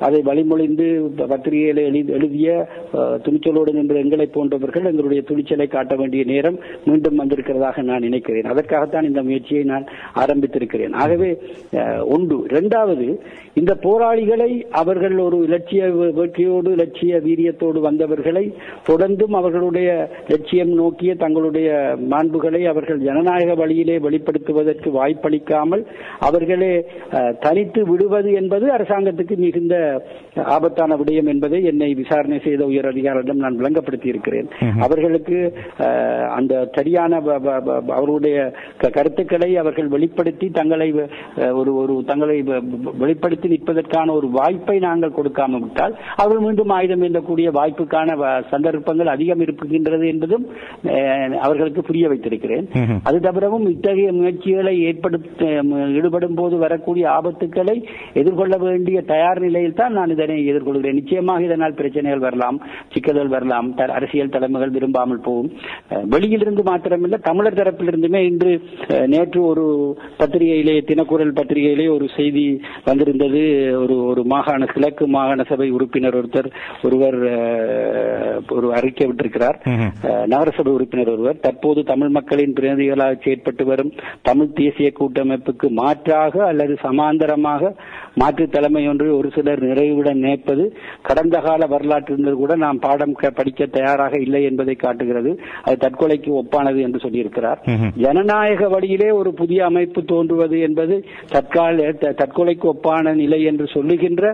அதை வழிமொழிந்து பத்திரிகையிலே எழுதிய துணிச்சலோடு நின்று எங்களை போன்றவர்கள் எங்களுடைய துணிச்சலை காட்ட வேண்டிய நேரம் மீண்டும் வந்திருக்கிறதாக நான் நினைக்கிறேன். அதற்காகத்தான் இந்த முயற்சியை நான் ஆரம்பித்திருக்கிறேன். ஆகவே ஒன்று. 2வது, இந்த போராளிகளை அவர்கள் ஒரு இலட்சிய வேட்கையோடு இலட்சிய வீரியத்தோடு வந்தவர்களை தொடர்ந்தும் அவர்களுடைய லட்சியம் நோக்கிய தங்களுடைய மாண்புகளை அவர்கள் ஜனநாயக வழியிலே வெளிப்படுத்துவதற்கு வாய்ப்பளிக்காமல் அவர்களே தனித்து விடுவது என்பது அரசாங்கத்துக்கு மிகுந்த ஆபத்தான விடயம் என்பதை என்னை விசாரணை செய்த உயர் அதிகாரிடம் நான் விளங்கப்படுத்தி இருக்கிறேன். அவர்களுக்கு அந்த சரியான அவர்களுடைய கருத்துக்களை அவர்கள் வெளிப்படுத்தி தங்களை வெளிப்படுத்தி நிற்பதற்கான ஒரு வாய்ப்பை நாங்கள் கொடுக்காமல் விட்டால் அவர்கள் மீண்டும் ஆயுதம் ஏந்தக்கூடிய வாய்ப்புக்கான சந்தர்ப்பங்கள் அதிகம் இருக்கின்றது என்பதும் அவர்களுக்கு புரிய வைத்திருக்கிறேன். அது தவிரவும் இத்தகைய முயற்சிகளை ஈடுபடும் போது வரக்கூடிய ஆபத்துக்களை எதிர்கொள்ள வேண்டிய தயார் நிலையில் தான் நான் இதனை எதிர்கொள்கிறேன். நிச்சயமாக இதனால் பிரச்சனைகள் வரலாம், சிக்கல்கள் வரலாம், அரசியல் தலைமைகள் விரும்பாமல் போகும். வெளியிலிருந்து மாத்திரமில்லை, தமிழர் தரப்பிலிருந்துமே இன்று நேற்று ஒரு பத்திரிகையிலே, தினக்குரல் பத்திரிகையிலே ஒரு செய்தி வந்திருந்தது. ஒரு கிழக்கு மாகாண சபை உறுப்பினர் ஒருவர் ஒரு அறிக்கை விட்டிருக்கிறார். நகரசபை உறுப்பினர் ஒருவர், தற்போது தமிழ் மக்களின் பிரதிநிதிகளாக செயற்பட்டு வரும் தமிழ் தேசிய கூட்டமைப்புக்கு மாற்றாக அல்லது சமாந்தரமாக மாற்று தலைமை ஒன்று ஒரு சிலர் நிறைவுடன் நினைப்பது கடந்த கால வரலாற்றிலிருந்து கூட நாம் பாடம் படிக்க தயாராக இல்லை என்பதை காட்டுகிறது. அது தற்கொலைக்கு ஒப்பானது என்று சொல்லியிருக்கிறார். ஜனநாயக வழியிலே ஒரு புதிய அமைப்பு தோன்றுவது என்பது தற்கொலைக்கு ஒப்பான நிலை என்று சொல்லுகின்ற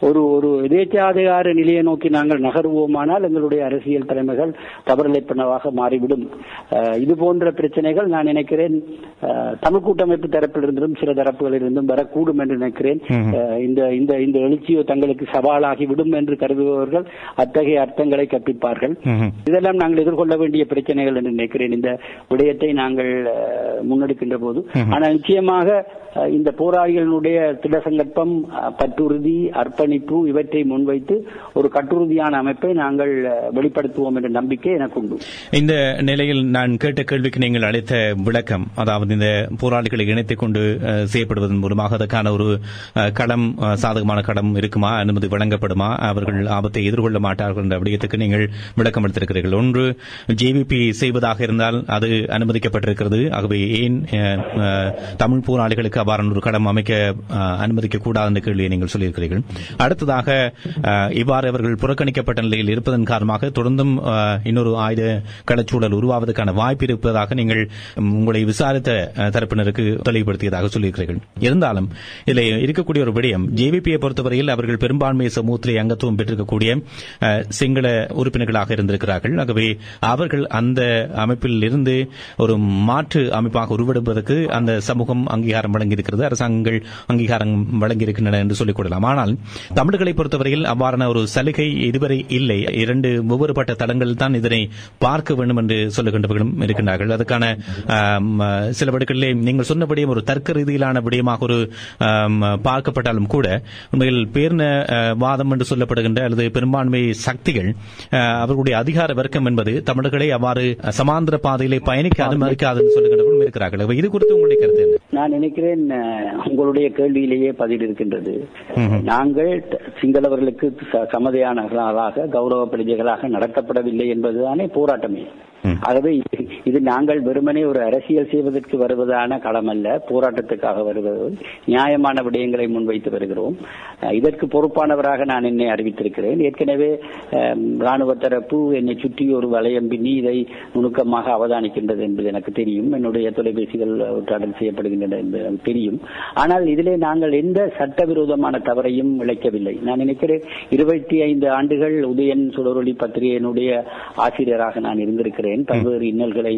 ஒரு எதேச்சாதிகார நிலையை நோக்கி நாங்கள் நகர்வோமானால் எங்களுடைய அரசியல் தலைமைகள் தவறிழைப்பனவாக மாறிவிடும். இது போன்ற பிரச்சனைகள் நான் நினைக்கிறேன் தமிழ் கூட்டமைப்பு தரப்பிலிருந்தும் சில தரப்புகளிலிருந்தும் வரக்கூடும் என்று நினைக்கிறேன். இந்த எழுச்சியோ தங்களுக்கு சவாலாகிவிடும் என்று கருதுபவர்கள் அத்தகைய அர்த்தங்களை கற்பிப்பார்கள். இதெல்லாம் நாங்கள் எதிர்கொள்ள வேண்டிய பிரச்சனைகள் என்று நினைக்கிறேன் இந்த விடயத்தை நாங்கள் முன்னெடுக்கின்ற போது. ஆனால் நிச்சயமாக இந்த போராளிகளுடைய திடசங்கற்பம், பற்றுறுதி, அர்ப்பணிப்பு இவற்றை முன்வைத்து ஒரு கட்டுறுதியான அமைப்பை நாங்கள் வெளிப்படுத்துவோம் என்ற நம்பிக்கை எனக்கு உண்டு. இந்த நிலையில் நான் கேட்ட கேள்விக்கு நீங்கள் அளித்த விளக்கம், அதாவது இந்த போராளிகளை இணைத்துக் கொண்டு செய்யப்படுவதன் மூலமாக அதற்கான ஒரு களம், சாதகமான களம் இருக்குமா, அனுமதி வழங்கப்படுமா, அவர்கள் ஆபத்தை எதிர்கொள்ள மாட்டார்கள் என்ற விடயத்துக்கு நீங்கள் விளக்கம் அளித்திருக்கிறீர்கள். ஒன்று, ஜேவிபி செய்வதாக இருந்தால் அது அனுமதிக்கப்பட்டிருக்கிறது. ஆகவே ஏன் தமிழ் போராளிகளுக்கு அவ்வாறான ஒரு களம் அமைக்க அனுமதிக்க கூடாது என்ற கேள்வியை நீங்கள் சொல்லியிருக்கிறீர்கள். அடுத்ததாக, இவ்வாறு அவர்கள் புறக்கணிக்கப்பட்ட நிலையில் இருப்பதன் காரணமாக தொடர்ந்தும் இன்னொரு ஆயுத களச்சூழல் உருவாவதற்கான வாய்ப்பு இருப்பதாக நீங்கள் உங்களை விசாரித்த தரப்பினருக்கு தெளிவுபடுத்தியதாக சொல்லியிருக்கிறீர்கள். இருந்தாலும் இதில் இருக்கக்கூடிய ஒரு விடயம், ஜேவிபியை பொறுத்தவரையில் அவர்கள் பெரும்பான்மை சமூகத்திலே அங்கத்துவம் பெற்றிருக்கக்கூடிய சிங்கள உறுப்பினர்களாக இருந்திருக்கிறார்கள். ஆகவே அவர்கள் அந்த அமைப்பில் இருந்து ஒரு மாற்று அமைப்பாக உருவெடுப்பதற்கு அந்த சமூகம் அங்கீகாரம் வழங்கியிருக்கிறது, அரசாங்கங்கள் அங்கீகாரம் வழங்கியிருக்கின்றன இருக்கின்றன என்று சொல்லிக் கொள்ளலாம். ஆனால் தமிழர்களை பொறுத்தவரையில் அவ்வாறான ஒரு சலுகை இதுவரை இல்லை. 2 ஒவ்வொருபட்ட தளங்களில் தான் இதனை பார்க்க வேண்டும் என்று சொல்லுகின்றவர்களும் இருக்கின்றார்கள். அதுக்கான சில வழக்குகளிலே நீங்கள் சொன்னபடியே ஒரு தர்க்க ரீதியிலான விடயமாக ஒரு பார்க்கப்பட்டாலும் கூட உண்மையில் பேரினவாதம் என்று சொல்லப்படுகின்ற அல்லது பெரும்பான்மை சக்திகள் அவர்களுடைய அதிகார வர்க்கம் என்பது தமிழர்களை அவ்வாறு சமாந்திர பாதையிலே பயணிக்க அனுமதிக்காது என்று சொல்லுகின்றவர்களும் இருக்கிறார்கள். இது குறித்து உங்களுடைய கருத்து என்ன? நான் நினைக்கிறேன் உங்களுடைய கேள்வியிலேயே பதில் இருக்கின்றது. நாங்கள் சிங்களவர்களுக்கு சமதையானவர்களாக கௌரவ பிரஜைகளாக நடத்தப்படவில்லை என்பதுதானே போராட்டமே. ஆகவே இது நாங்கள் வெறுமனே ஒரு அரசியல் செய்வதற்கு வருவதான களம் அல்ல, போராட்டத்துக்காக வருவது. நியாயமான விடயங்களை முன்வைத்து வருகிறோம். இதற்கு பொறுப்பானவராக நான் என்னை அறிவித்திருக்கிறேன். ஏற்கனவே ராணுவ தரப்பு என்னை சுற்றி ஒரு வளையம் பின்னி இதை நுணுக்கமாக அவதானிக்கின்றது என்பது எனக்கு தெரியும். என்னுடைய தொலைபேசிகள் உற்றாடல் செய்யப்படுகின்றன என்பது எனக்கு தெரியும். ஆனால் இதிலே நாங்கள் எந்த சட்டவிரோதமான தவறையும் இழைக்கவில்லை. நான் நினைக்கிறேன் 25 ஆண்டுகள் உதயன் சுடரொளி பத்திரிகையினுடைய ஆசிரியராக நான் இருந்திருக்கிறேன். பல்வேறு இன்னல்களை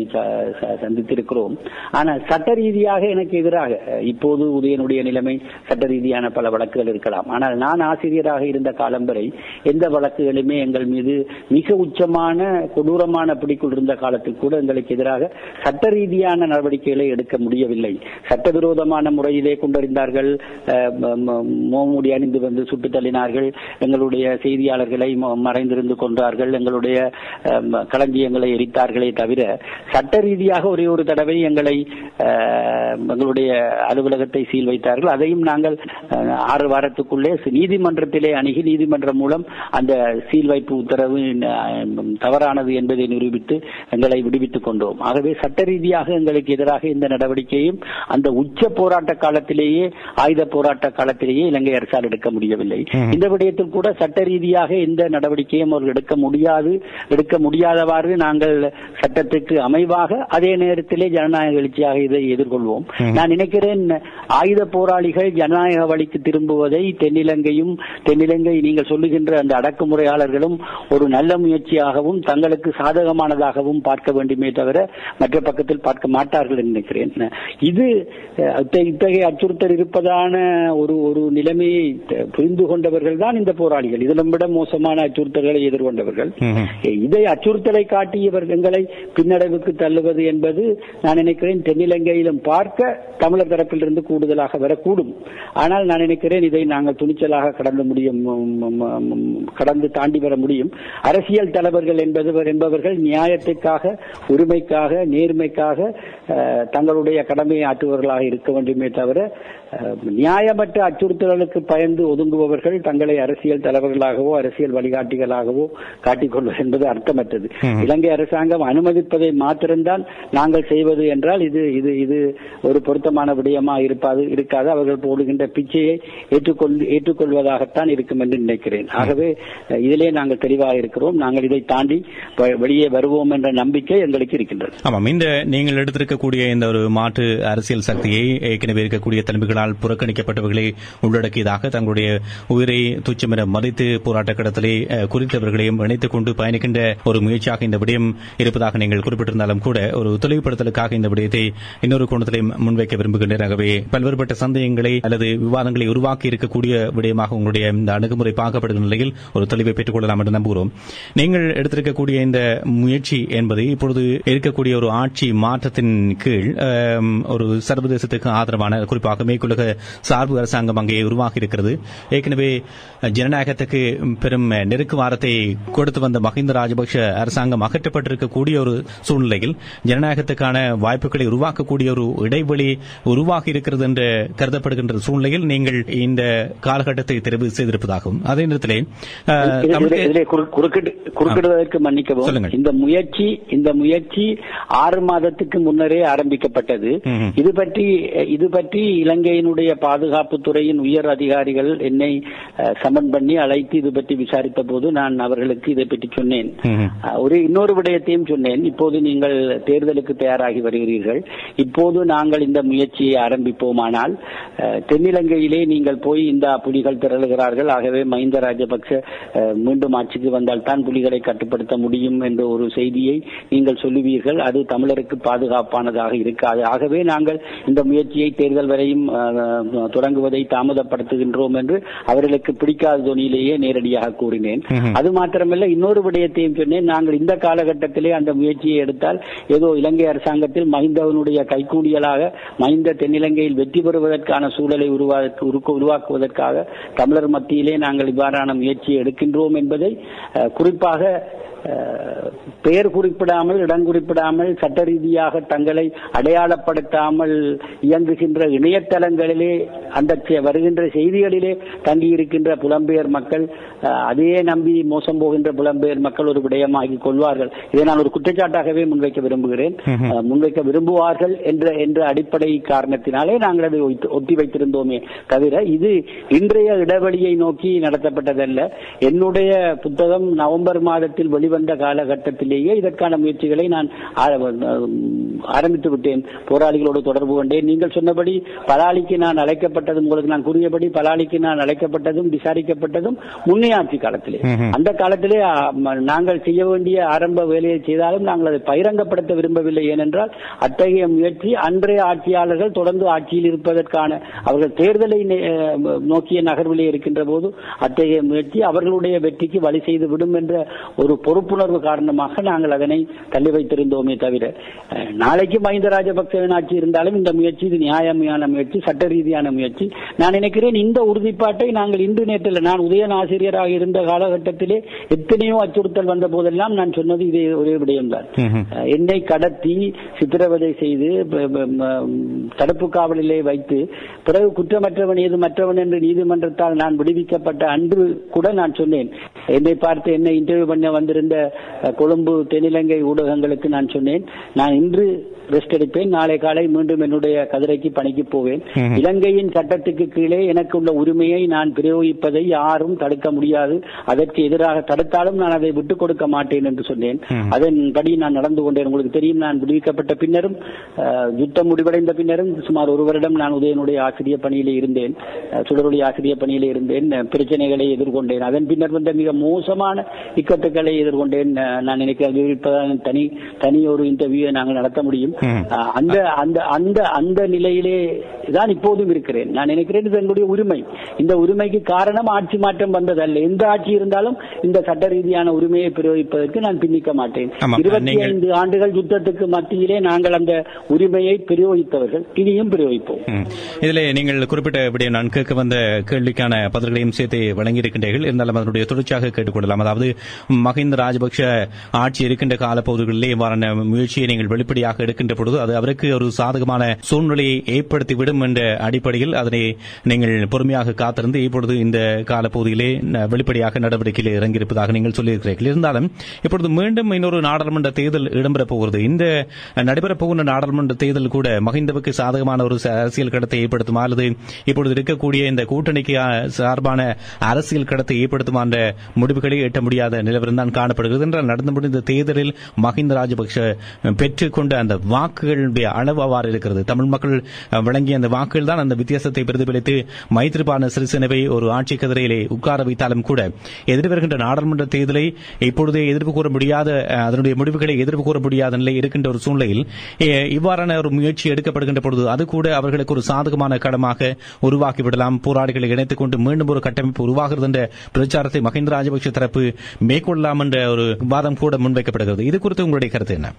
சந்தித்திருக்கிறோம். ஆனால் சட்ட ரீதியாக எனக்கு எதிராக இப்போது உதயனுடைய நிலைமை சட்ட ரீதியான பல வழக்குகள் இருக்கலாம். ஆனால் நான் ஆசிரியராக இருந்த காலம் வரை எந்த வழக்குகளுமே எங்கள் மீது மிக உச்சமான கொடூரமான பிடிக்குள் இருந்த காலத்தில் கூட எங்களுக்கு எதிராக சட்ட ரீதியான நடவடிக்கைகளை எடுக்க முடியவில்லை. சட்டவிரோதமான முறையிலே கொண்டறிந்தார்கள், மோமுடி அணிந்து வந்து சுட்டுத் தள்ளினார்கள், எங்களுடைய செய்தியாளர்களை மறைந்திருந்து கொன்றார்கள், எங்களுடைய களஞ்சியங்களை எரித்தார்களே தவிர சட்ட ரீதியாக ஒரே ஒரு தடவை எங்களுடைய அலுவலகத்தை சீல் வைத்தார்கள். அதையும் நாங்கள் 6 வாரத்துக்குள்ளே நீதிமன்றத்திலே அணுகி நீதிமன்றம் மூலம் அந்த சீல் வைப்பு உத்தரவு தவறானது என்பதை நிரூபித்து எங்களை விடுவித்துக் கொண்டோம். ஆகவே சட்ட ரீதியாக எங்களுக்கு எதிராக இந்த நடவடிக்கையும் அந்த உச்ச போராட்ட காலத்திலேயே ஆயுத போராட்ட காலத்திலேயே இலங்கை அரசால் எடுக்க முடியவில்லை. இந்த விடயத்தில் கூட சட்ட ரீதியாக எந்த நடவடிக்கையும் அவர்கள் எடுக்க முடியாதவாறு நாங்கள் சட்டத்திற்கு அமைவாக அதே நேரத்திலே ஜனநாயக எழுச்சியாக இதை எதிர்கொள்வோம். நான் நினைக்கிறேன் ஆயுத போராளிகள் ஜனநாயக வழிக்கு திரும்புவதை தென்னிலங்கை நீங்கள் சொல்லுகின்ற அந்த அடக்குமுறையாளர்களும் ஒரு நல்ல முயற்சியாகவும் தங்களுக்கு சாதகமானதாகவும் பார்க்க வேண்டுமே தவிர மற்ற பக்கத்தில் பார்க்க மாட்டார்கள் என்று நினைக்கிறேன். இது இத்தகைய அச்சுறுத்தல் இருப்பதான ஒரு நிலைமையை புரிந்து கொண்டவர்கள் தான் இந்த போராளிகள். இதிலும் விட மோசமான அச்சுறுத்தல்களை எதிர்கொண்டவர்கள். இதை அச்சுறுத்தலை காட்டி எங்களை பின்னடைவுக்கு தள்ளுவது என்பது நான் நினைக்கிறேன் தென்னிலங்கையிலும் பார்க்க தமிழர் தரப்பிலிருந்து கூடுதலாக வரக்கூடும். ஆனால் நான் நினைக்கிறேன் இதை நாங்கள் துணிச்சலாக கடந்து தாண்டி வர முடியும். அரசியல் தலைவர்கள் என்பவர்கள் நியாயத்திற்காக, உரிமைக்காக, நேர்மைக்காக தங்களுடைய கடமையை ஆற்றுபவர்களாக இருக்க வேண்டுமே தவிர நியாயமற்ற அச்சுறுத்தல்களுக்கு பயந்து ஒதுங்குபவர்கள் தங்களை அரசியல் தலைவர்களாகவோ அரசியல் வழிகாட்டிகளாகவோ காட்டிக்கொள்வது என்பது அர்த்தமற்றது. இலங்கை அரசாங்கம் அனுமதிப்பதை மாத்திருந்தால் நாங்கள் செய்வது என்றால் இது ஒரு பொருத்தமான விடயமா இருக்காது. அவர்கள் போடுகின்ற பிச்சையை ஏற்றுக்கொள்வதாகத்தான் இருக்கும் என்று நினைக்கிறேன். ஆகவே இதிலே நாங்கள் தெளிவாக இருக்கிறோம். நாங்கள் இதை தாண்டி வெளியே வருவோம் என்ற நம்பிக்கை எங்களுக்கு இருக்கின்றது. ஆமாம், இந்த நீங்கள் எடுத்திருக்கக்கூடிய இந்த ஒரு மாற்று அரசியல் சக்தியை ஏற்கனவே இருக்கக்கூடிய தலைமைகளால் புறக்கணிக்கப்பட்டவர்களை உள்ளடக்கியதாக தங்களுடைய உயிரை துச்சமென மதித்து போராட்ட கடத்தலை குறித்தவர்களையும் இணைத்துக் கொண்டு பயணிக்கின்ற ஒரு முயற்சியாக இந்த விடயம் இருப்பதாக நீங்கள் குறிப்பிட்டிருந்தாலும் கூட ஒரு தெளிவுபடுத்தலுக்காக இந்த விடயத்தை இன்னொரு கோணத்திலே முன்வைக்க விரும்புகின்றனர். ஆகவே பல்வேறுபட்ட சந்தேகங்களை அல்லது விவாதங்களை உருவாக்கி இருக்கக்கூடிய விடயமாக உங்களுடைய இந்த அணுகுமுறை பார்க்கப்படுகிற நிலையில் ஒரு தெளிவை பெற்றுக் கொள்ளலாம் என்று நம்புகிறோம். நீங்கள் எடுத்திருக்கக்கூடிய இந்த முயற்சி என்பது இப்பொழுது இருக்கக்கூடிய ஒரு ஆட்சி மாற்றத்தின் கீழ் ஒரு சர்வதேசத்துக்கு ஆதரவான குறிப்பாக மேற்குலக சார்பு அரசாங்கம் அங்கே உருவாகி இருக்கிறது. ஏற்கனவே ஜனநாயகத்துக்கு பெரும் நெருக்குவாரத்தை கொடுத்து வந்த மஹிந்த ராஜபக்ஷ அரசாங்கம் அகற்றப்பட்டிருக்கக்கூடிய ஒரு சூழ்நிலையில் ஜனநாயகத்துக்கான வாய்ப்புகளை உருவாக்கக்கூடிய ஒரு இடைவெளி உருவாகி இருக்கிறது என்று கருதப்படுகின்ற சூழ்நிலையில் நீங்கள் இந்த காலகட்டத்தை தெரிவு செய்திருப்பதாகவும் அதே நேரத்திலே குறுக்கிடுவதற்கு மன்னிக்கவும், இந்த முயற்சி 6 மாதத்துக்கு முன்னரே ஆரம்பிக்கப்பட்டது. இது பற்றி இலங்கையினுடைய பாதுகாப்புத்துறையின் உயர் அதிகாரிகள் என்னை சமன் பண்ணி அழைத்து இது பற்றி விசாரித்த போது நான் அவர்களுக்கு இதை பற்றி சொன்னேன். இன்னொரு விடயத்தை வார்த்தையும் சொன்னேன். இப்போது நீங்கள் தேர்தலுக்கு தயாராகி வருகிறீர்கள். இப்போது நாங்கள் இந்த முயற்சியை ஆரம்பிப்போமானால் தென்னிலங்கையிலே நீங்கள் போய் இந்த புலிகள் திரளுகிறார்கள், ஆகவே மஹிந்த ராஜபக்ச மீண்டும் ஆட்சிக்கு வந்தால் தான் புலிகளை கட்டுப்படுத்த முடியும் என்ற ஒரு செய்தியை நீங்கள் சொல்லுவீர்கள். அது தமிழருக்கு பாதுகாப்பானதாக இருக்காது. ஆகவே நாங்கள் இந்த முயற்சியை தேர்தல் வரையும் தொடங்குவதை தாமதப்படுத்துகின்றோம் என்று அவர்களுக்கு பிடிக்காத தொனியிலேயே நேரடியாக கூறினேன். அது மாத்திரமல்ல, இன்னொரு விடயத்தையும் சொன்னேன். நாங்கள் இந்த காலகட்டத்திலே அந்த முயற்சியை எடுத்தால் ஏதோ இலங்கை அரசாங்கத்தில் மஹிந்தவனுடைய கைகூடியலாக மஹிந்த தென்னிலங்கையில் வெற்றி பெறுவதற்கான சூழலை உருவாக்குவதற்காக தமிழர் மத்தியிலே நாங்கள் இவ்வாறான முயற்சியை எடுக்கின்றோம் என்பதை குறிப்பாக பெயர் குறிப்பிடாமல், இடம் குறிப்பிடாமல், சட்ட ரீதியாக தங்களை அடையாளப்படுத்தாமல் இயங்குகின்ற இணையதளங்களிலே அந்த வருகின்ற செய்திகளிலே தங்கியிருக்கின்ற புலம்பெயர் மக்கள், அதையே நம்பி மோசம் போகின்ற புலம்பெயர் மக்கள் ஒரு விடயமாகி கொள்வார்கள். இதை நான் ஒரு குற்றச்சாட்டாகவே முன்வைக்க விரும்புகிறேன். முன்வைக்க விரும்புவார்கள் என்ற அடிப்படை காரணத்தினாலே நாங்கள் அதை ஒத்தி வைத்திருந்தோமே தவிர இது இன்றைய இடைவெளியை நோக்கி நடத்தப்பட்டதல்ல. என்னுடைய புத்தகம் நவம்பர் மாதத்தில் வெளிவந்த காலகட்டத்திலேயே இதற்கான முயற்சிகளை நான் ஆரம்பித்து விட்டேன். போராளிகளோடு தொடர்பு கொண்டேன். நீங்கள் சொன்னபடி பலாலிக்கு நான் அழைக்கப்பட்டதும், உங்களுக்கு நான் கூறியபடி பலாலிக்கு நான் அழைக்கப்பட்டதும் விசாரிக்கப்பட்டதும் முன்னே ஆட்சி காலத்திலே. அந்த காலத்திலே நாங்கள் செய்ய வேண்டிய ஆரம்ப வேலையை செய்தாலும் நாங்கள் அதை பகிரங்கப்படுத்த விரும்பவில்லை. ஏனென்றால் அத்தகைய முயற்சி அன்றைய ஆட்சியாளர்கள் தொடர்ந்து ஆட்சியில் இருப்பதற்கான அவர்கள் தேர்தலை நோக்கிய நகர்விலே இருக்கின்ற போது அத்தகைய முயற்சி அவர்களுடைய வெற்றிக்கு வழி செய்து விடும் என்ற ஒரு பொறுப்புணர்வு காரணமாக நாங்கள் அதனை தள்ளி வைத்திருந்தோமே தவிர, நாளைக்கு மஹிந்த ராஜபக்சவின் ஆட்சி இருந்தாலும் இந்த முயற்சி இது நியாயமான முயற்சி, சட்ட ரீதியான முயற்சி. நான் நினைக்கிறேன் இந்த உறுதிப்பாட்டை நாங்கள் இன்று நேற்றில், நான் உதயன் ஆசிரியராக இருந்த காலகட்டத்திலே எத்தனையோ அச்சுறுத்தல் வந்த போதெல்லாம் நான் சொன்னது இதே ஒரே விடயம்தான். என்னை கடத்தி சித்திரவதை செய்து தடுப்பு காவலிலே வைத்து பிறகு குற்றமற்றவன் ஏது மற்றவன் என்று நீதிமன்றத்தால் நான் விடுவிக்கப்பட்ட அன்று கூட நான் சொன்னேன். என்னை பார்த்து என்னை இன்டர்வியூ பண்ண வந்திருந்த கொழும்பு தென்னிலங்கை ஊடகங்களுக்கு நான் சொன்னேன், நான் இன்று ரெஸ்ட் எடுப்பேன், நாளை காலை மீண்டும் என்னுடைய கதிரைக்கு பணிக்கு போவேன். இலங்கையின் சட்டத்துக்கு கீழே எனக்கு உள்ள உரிமையை நான் பிரயோகிப்பதை யாரும் தடுக்க முடியாது. அதற்கு எதிராக தடுத்தாலும் நான் அதை விட்டுக் கொடுக்க மாட்டேன் என்று சொன்னேன். அதன்படி நான் நடந்து கொண்டேன். உங்களுக்கு தெரியும், நான் விடுவிக்கப்பட்ட பின்னரும் யுத்தம் முடிவடைந்த பின்னரும் சுமார் ஒரு வருடம் நான் உதயனுடைய ஆசிரியர் பணியிலே இருந்தேன், சுடரொளி ஆசிரியர் பணியிலே இருந்தேன். பிரச்சனைகளை எதிர்கொண்டேன். அதன் பின்னர் வந்த மிக மோசமான இக்கட்டுகளை எதிர்கொண்டேன். நான் நினைக்கிறேன் தனி ஒரு இன்டர்வியூ நாங்கள் நடத்த முடியும். அந்த நிலையிலே தான் இப்போதும் இருக்கிறேன். நான் நினைக்கிறேன் இது என்னுடைய உரிமை. இந்த உரிமைக்கு காரணம் ஆட்சி மாற்றம் வந்ததல்ல. எந்த ஆட்சி இருந்தாலும் இந்த சட்ட ரீதியான உரிமையை பிரயோகிப்பதற்கு நான் பின்னிக்க மாட்டேன். 25 ஆண்டுகள் யுத்தத்துக்கு மத்தியிலே நாங்கள் அந்த உரிமையை பிரயோகித்தவர்கள், இனியும் பிரயோகிப்போம். இதில் நீங்கள் குறிப்பிட்ட விடயம் நான் கேட்க வந்த கேள்விக்கான பதில்களையும் சேர்த்து வழங்கியிருக்கின்றீர்கள். இருந்தாலும் அதனுடைய தொடர்ச்சியாக கேட்டுக்கொள்ளலாம். அதாவது மஹிந்த ராஜபக்ஷ ஆட்சி இருக்கின்ற காலப்பகுதிகளிலே இவ்வாறான முயற்சியை நீங்கள் வெளிப்படையாக எடுக்கின்ற பொழுது அது அவருக்கு ஒரு சாதகமான சூழ்நிலையை ஏற்படுத்திவிடும் என்ற அடிப்படையில் அதனை நீங்கள் பொறுமையாக காத்திருந்து இப்பொழுது இந்த காலப்பகுதியிலே வெளிப்படையாக நடவடிக்கையில் இறங்கியிருப்பதாக நீங்கள் சொல்லியிருக்கிறீர்கள். இருந்தாலும் இப்பொழுது மீண்டும் இன்னொரு நாடாளுமன்ற தேர்தல் இடம்பெறப் போகிறது. இந்த நடைபெறப் போகின்ற நாடாளுமன்ற தேர்தல் கூட மஹிந்தவுக்கு சாதகமான ஒரு அரசியல் கடத்தை ஏற்படுத்துமா அல்லது இப்பொழுது இருக்கக்கூடிய இந்த கூட்டணிக்கு சார்பான அரசியல் கடத்தை ஏற்படுத்துமா என்ற முடிவுகளை எட்ட முடியாத நிலவரம் தான் காணப்படுகிறது. என்றால் நடந்து முடிந்த தேர்தலில் மஹிந்த ராஜபக்ஷ பெற்றுக்கொண்ட அந்த வாக்குகளுடைய அளவு அவ்வாறு இருக்கிறது. தமிழ் மக்கள் வழங்கிய அந்த வாக்குகள் தான் அந்த வித்தியாசத்தை பிரதிபலித்து மைத்ரிபால சிறிசேனவை ஒரு ஆட்சி கதிரையிலே உட்கார வைத்தாலும் கூட எதிர்வருகின்ற நாடாளுமன்ற தேர்தலை இப்பொழுதே எதிர்ப்பு கூற முடியாத, அதனுடைய முடிவுகளை எதிர்ப்பு கூற முடியாத நிலை இருக்கின்ற ஒரு சூழ்நிலையில் இவ்வாறான ஒரு முயற்சி எடுக்கப்படுகின்ற பொழுது அது கூட அவர்களுக்கு ஒரு சாதகமான கடமாக உருவாக்கிவிடலாம். போராளிகளை இணைத்துக் கொண்டு மீண்டும் ஒரு கட்டமைப்பு உருவாகிறது என்ற பிரச்சாரத்தை மஹிந்த ராஜபக்ஷ தரப்பு மேற்கொள்ளலாம் என்ற ஒரு வாதம் கூட முன்வைக்கப்படுகிறது. இது குறித்து உங்களுடைய கருத்து என்ன?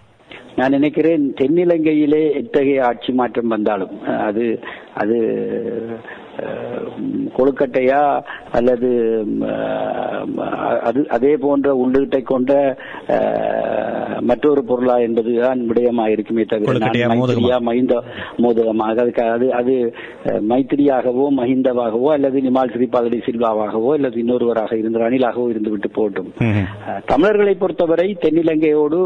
நான் நினைக்கிறேன் தென்னிலங்கையிலே எத்தகைய ஆட்சி மாற்றம் வந்தாலும் அது கொழுக்கட்டையா அல்லது அதே போன்ற உள்ளீட்டை கொண்ட மற்றொரு பொருளா என்பதுதான் விடயமாக இருக்குமே தவிர மஹிந்த மோதகமாக அது மைத்திரியாகவோ மஹிந்தவாகவோ அல்லது நிமால் ஸ்ரீபாலடி சில்வாவாகவோ அல்லது இன்னொருவராக இருந்த ரணிலாகவோ இருந்துவிட்டு போட்டும். தமிழர்களை பொறுத்தவரை தென்னிலங்கையோடு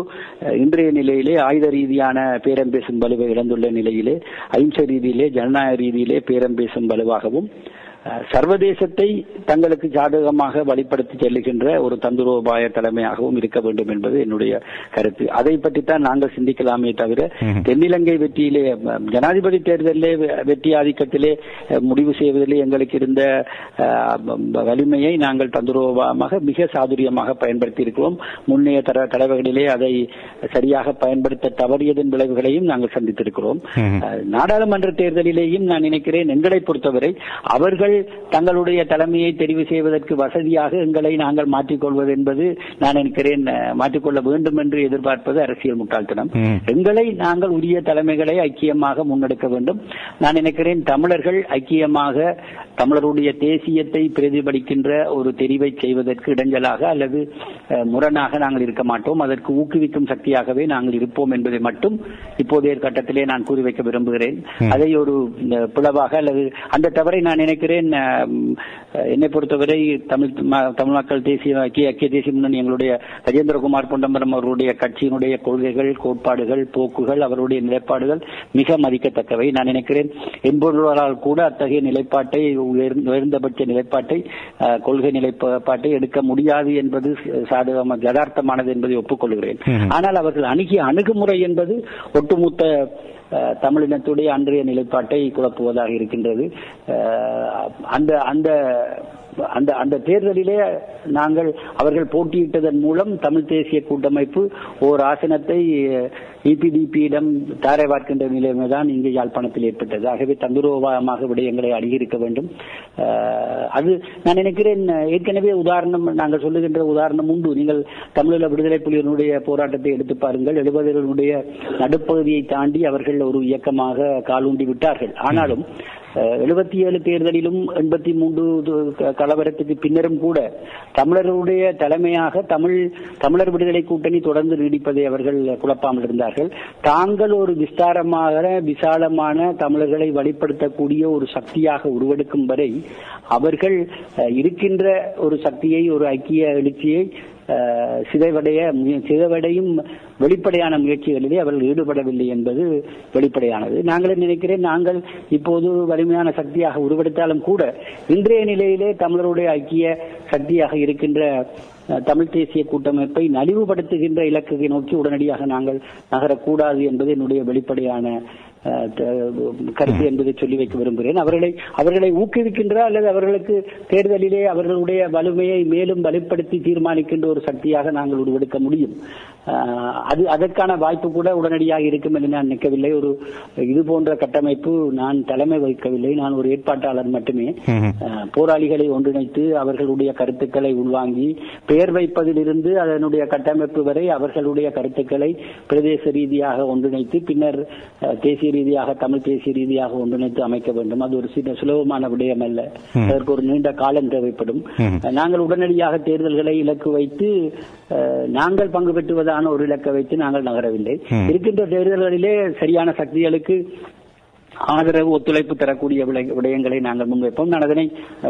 இன்றைய நிலையிலே ஆயுத ரீதியான பேரம் பேசும் வலுவை இழந்துள்ள நிலையிலே அஹிம்சை ரீதியிலே ஜனநாயக ரீதியிலே பேரம் பேசும் வலுவாகவும் சர்வதேசத்தை தங்களுக்கு சாதகமாக வழிப்படுத்தி செல்லுகின்ற ஒரு தந்திரோபாய தலைமையாகவும் இருக்க வேண்டும் என்பது என்னுடைய கருத்து. அதை பற்றித்தான் நாங்கள் சிந்திக்கலாமே தவிர தென்னிலங்கை வெற்றியிலே ஜனாதிபதி தேர்தலிலே வெற்றி ஆதிக்கத்திலே முடிவு செய்வதிலே எங்களுக்கு இருந்த வலிமையை நாங்கள் தந்திரோபாயமாக மிக சாதுரியமாக பயன்படுத்தி இருக்கிறோம். முன்னைய தலைவர்களிலே அதை சரியாக பயன்படுத்த தவறியதன் விளைவுகளையும் நாங்கள் சந்தித்திருக்கிறோம். நாடாளுமன்ற தேர்தலிலேயும் நான் நினைக்கிறேன் எங்களை பொறுத்தவரை அவர்கள் தங்களுடைய தலைமையை தெரிவு செய்வதற்கு வசதியாக எங்களை நாங்கள் மாற்றிக்கொள்வது என்பது நான் நினைக்கிறேன் மாற்றிக்கொள்ள வேண்டும் என்று எதிர்பார்ப்பது அரசியல் முட்டாள்தனம். எங்களை நாங்கள் உரிய தலைமைகளை ஐக்கியமாக முன்னெடுக்க வேண்டும். நான் நினைக்கிறேன் தமிழர்கள் ஐக்கியமாக தமிழருடைய தேசியத்தை பிரதிபலிக்கின்ற ஒரு தெரிவை செய்வதற்கு இடைஞ்சலாக அல்லது முரணாக நாங்கள் இருக்க மாட்டோம். அதற்கு ஊக்குவிக்கும் சக்தியாகவே நாங்கள் இருப்போம் என்பதை மட்டும் இப்போதைய கட்டத்திலே நான் கூறி வைக்க விரும்புகிறேன். அதை ஒரு பிளவாக அல்லது அந்த தவறை நான் நினைக்கிறேன் என்னை பொறுத்தவரை தமிழ் மக்கள் தேசிய ஐக்கிய தேசிய முன்னணி எங்களுடைய ராஜேந்திரகுமார் பொன்னம்பலம் அவருடைய கட்சியினுடைய கொள்கைகள், கோட்பாடுகள், போக்குகள், அவருடைய நிலைப்பாடுகள் மிக மதிக்கத்தக்கவை. நான் நினைக்கிறேன் என்பவர்களால் கூட அத்தகைய நிலைப்பாட்டை உயர்ந்தபட்ச நிலைப்பாட்டை கொள்கை நிலைப்பாட்டை எடுக்க முடியாது என்பது யதார்த்தமானது என்பதை ஒப்புக்கொள்கிறேன். ஆனால் அவர்கள் அணுகிய அணுகுமுறை என்பது ஒட்டுமொத்த தமிழினத்துடைய அன்றைய நிலைப்பாட்டை குழப்புவதாக இருக்கின்றது. அந்த தேர்தலிலே அவர்கள் போட்டியிட்டதன் மூலம் தமிழ் தேசிய கூட்டமைப்பு ஓர் ஆசனத்தை இபிடிபியிடம் தாரை பார்க்கின்ற நிலைமைதான் இங்கே யாழ்ப்பாணத்தில் ஏற்பட்டது. ஆகவே தந்திரோபாயமாக விடயங்களை அணுகியிருக்க வேண்டும். அது நான் நினைக்கிறேன் ஏற்கனவே உதாரணம் நாங்கள் சொல்லுகின்ற உதாரணம் உண்டு. நீங்கள் தமிழீழ விடுதலை புலிகளுடைய போராட்டத்தை எடுத்து பாருங்கள். 70களுடைய நடுப்பகுதியை தாண்டி அவர்கள் ஒரு இயக்கமாக காலூண்டி விட்டார்கள். ஆனாலும் 77 தேர்தலிலும் 83 கலவரத்துக்கு பின்னரும் கூட தமிழர்களுடைய தலைமையாக தமிழர் விடுதலை கூட்டணி தொடர்ந்து நீடிப்பதை அவர்கள் குழப்பாமல் இருந்தார்கள். தாங்கள் ஒரு விசாலமான தமிழர்களை வழிப்படுத்தக்கூடிய ஒரு சக்தியாக உருவெடுக்கும் வரை அவர்கள் இருக்கின்ற ஒரு சக்தியை, ஒரு ஐக்கிய எழுச்சியை சிதைவடையும் வெளிப்படையான முயற்சிகளிலே அவர்கள் ஈடுபடவில்லை என்பது வெளிப்படையானது. நாங்களே நினைக்கிறேன் நாங்கள் இப்போது வலிமையான சக்தியாக உருவெடுத்தாலும் கூட இன்றைய நிலையிலே தமிழருடைய ஐக்கிய சக்தியாக இருக்கின்ற தமிழ் தேசிய கூட்டமைப்பை நலிவுபடுத்துகின்ற இலக்கை நோக்கி உடனடியாக நாங்கள் நகரக்கூடாது என்பது என்னுடைய வெளிப்படையான கருத்து என்பதை சொல்லி வைக்க விரும்புகிறேன். அவர்களை ஊக்குவிக்கின்ற அல்லது அவர்களுக்கு தேர்தலிலே அவர்களுடைய வலிமையை மேலும் வலுப்படுத்தி தீர்மானிக்கின்ற ஒரு சக்தியாக நாங்கள் உருவெடுக்க முடியும். அதற்கான வாய்ப்பு கூட உடனடியாக இருக்கும் என்று நான் நினைக்கவில்லை. ஒரு இது போன்ற கட்டமைப்பு நான் தலைமை வகிக்கவில்லை. நான் ஒரு ஏற்பாட்டாளர் மட்டுமே. போராளிகளை ஒன்றிணைத்து அவர்களுடைய கருத்துக்களை உள்வாங்கி பெயர் வைப்பதிலிருந்து அதனுடைய கட்டமைப்பு வரை அவர்களுடைய கருத்துக்களை பிரதேச ரீதியாக ஒன்றிணைத்து பின்னர் தேசிய ரீதியாக தமிழ் தேசிய ரீதியாக ஒன்றிணைத்து அமைக்க வேண்டும். அது ஒரு சுலபமான விடயம் அல்ல. அதற்கு ஒரு நீண்ட காலம் தேவைப்படும். நாங்கள் உடனடியாக தேர்தல்களை இலக்கு வைத்து நாங்கள் பங்கு பெற்றுவதான ஒரு இலக்கை வைத்து நாங்கள் நகரவில்லை. இருக்கின்ற தேர்தல்களிலே சரியான சக்திகளுக்கு ஆதரவு ஒத்துழைப்பு தரக்கூடிய விடயங்களை நாங்கள் முன்வைப்போம். நான் அதனை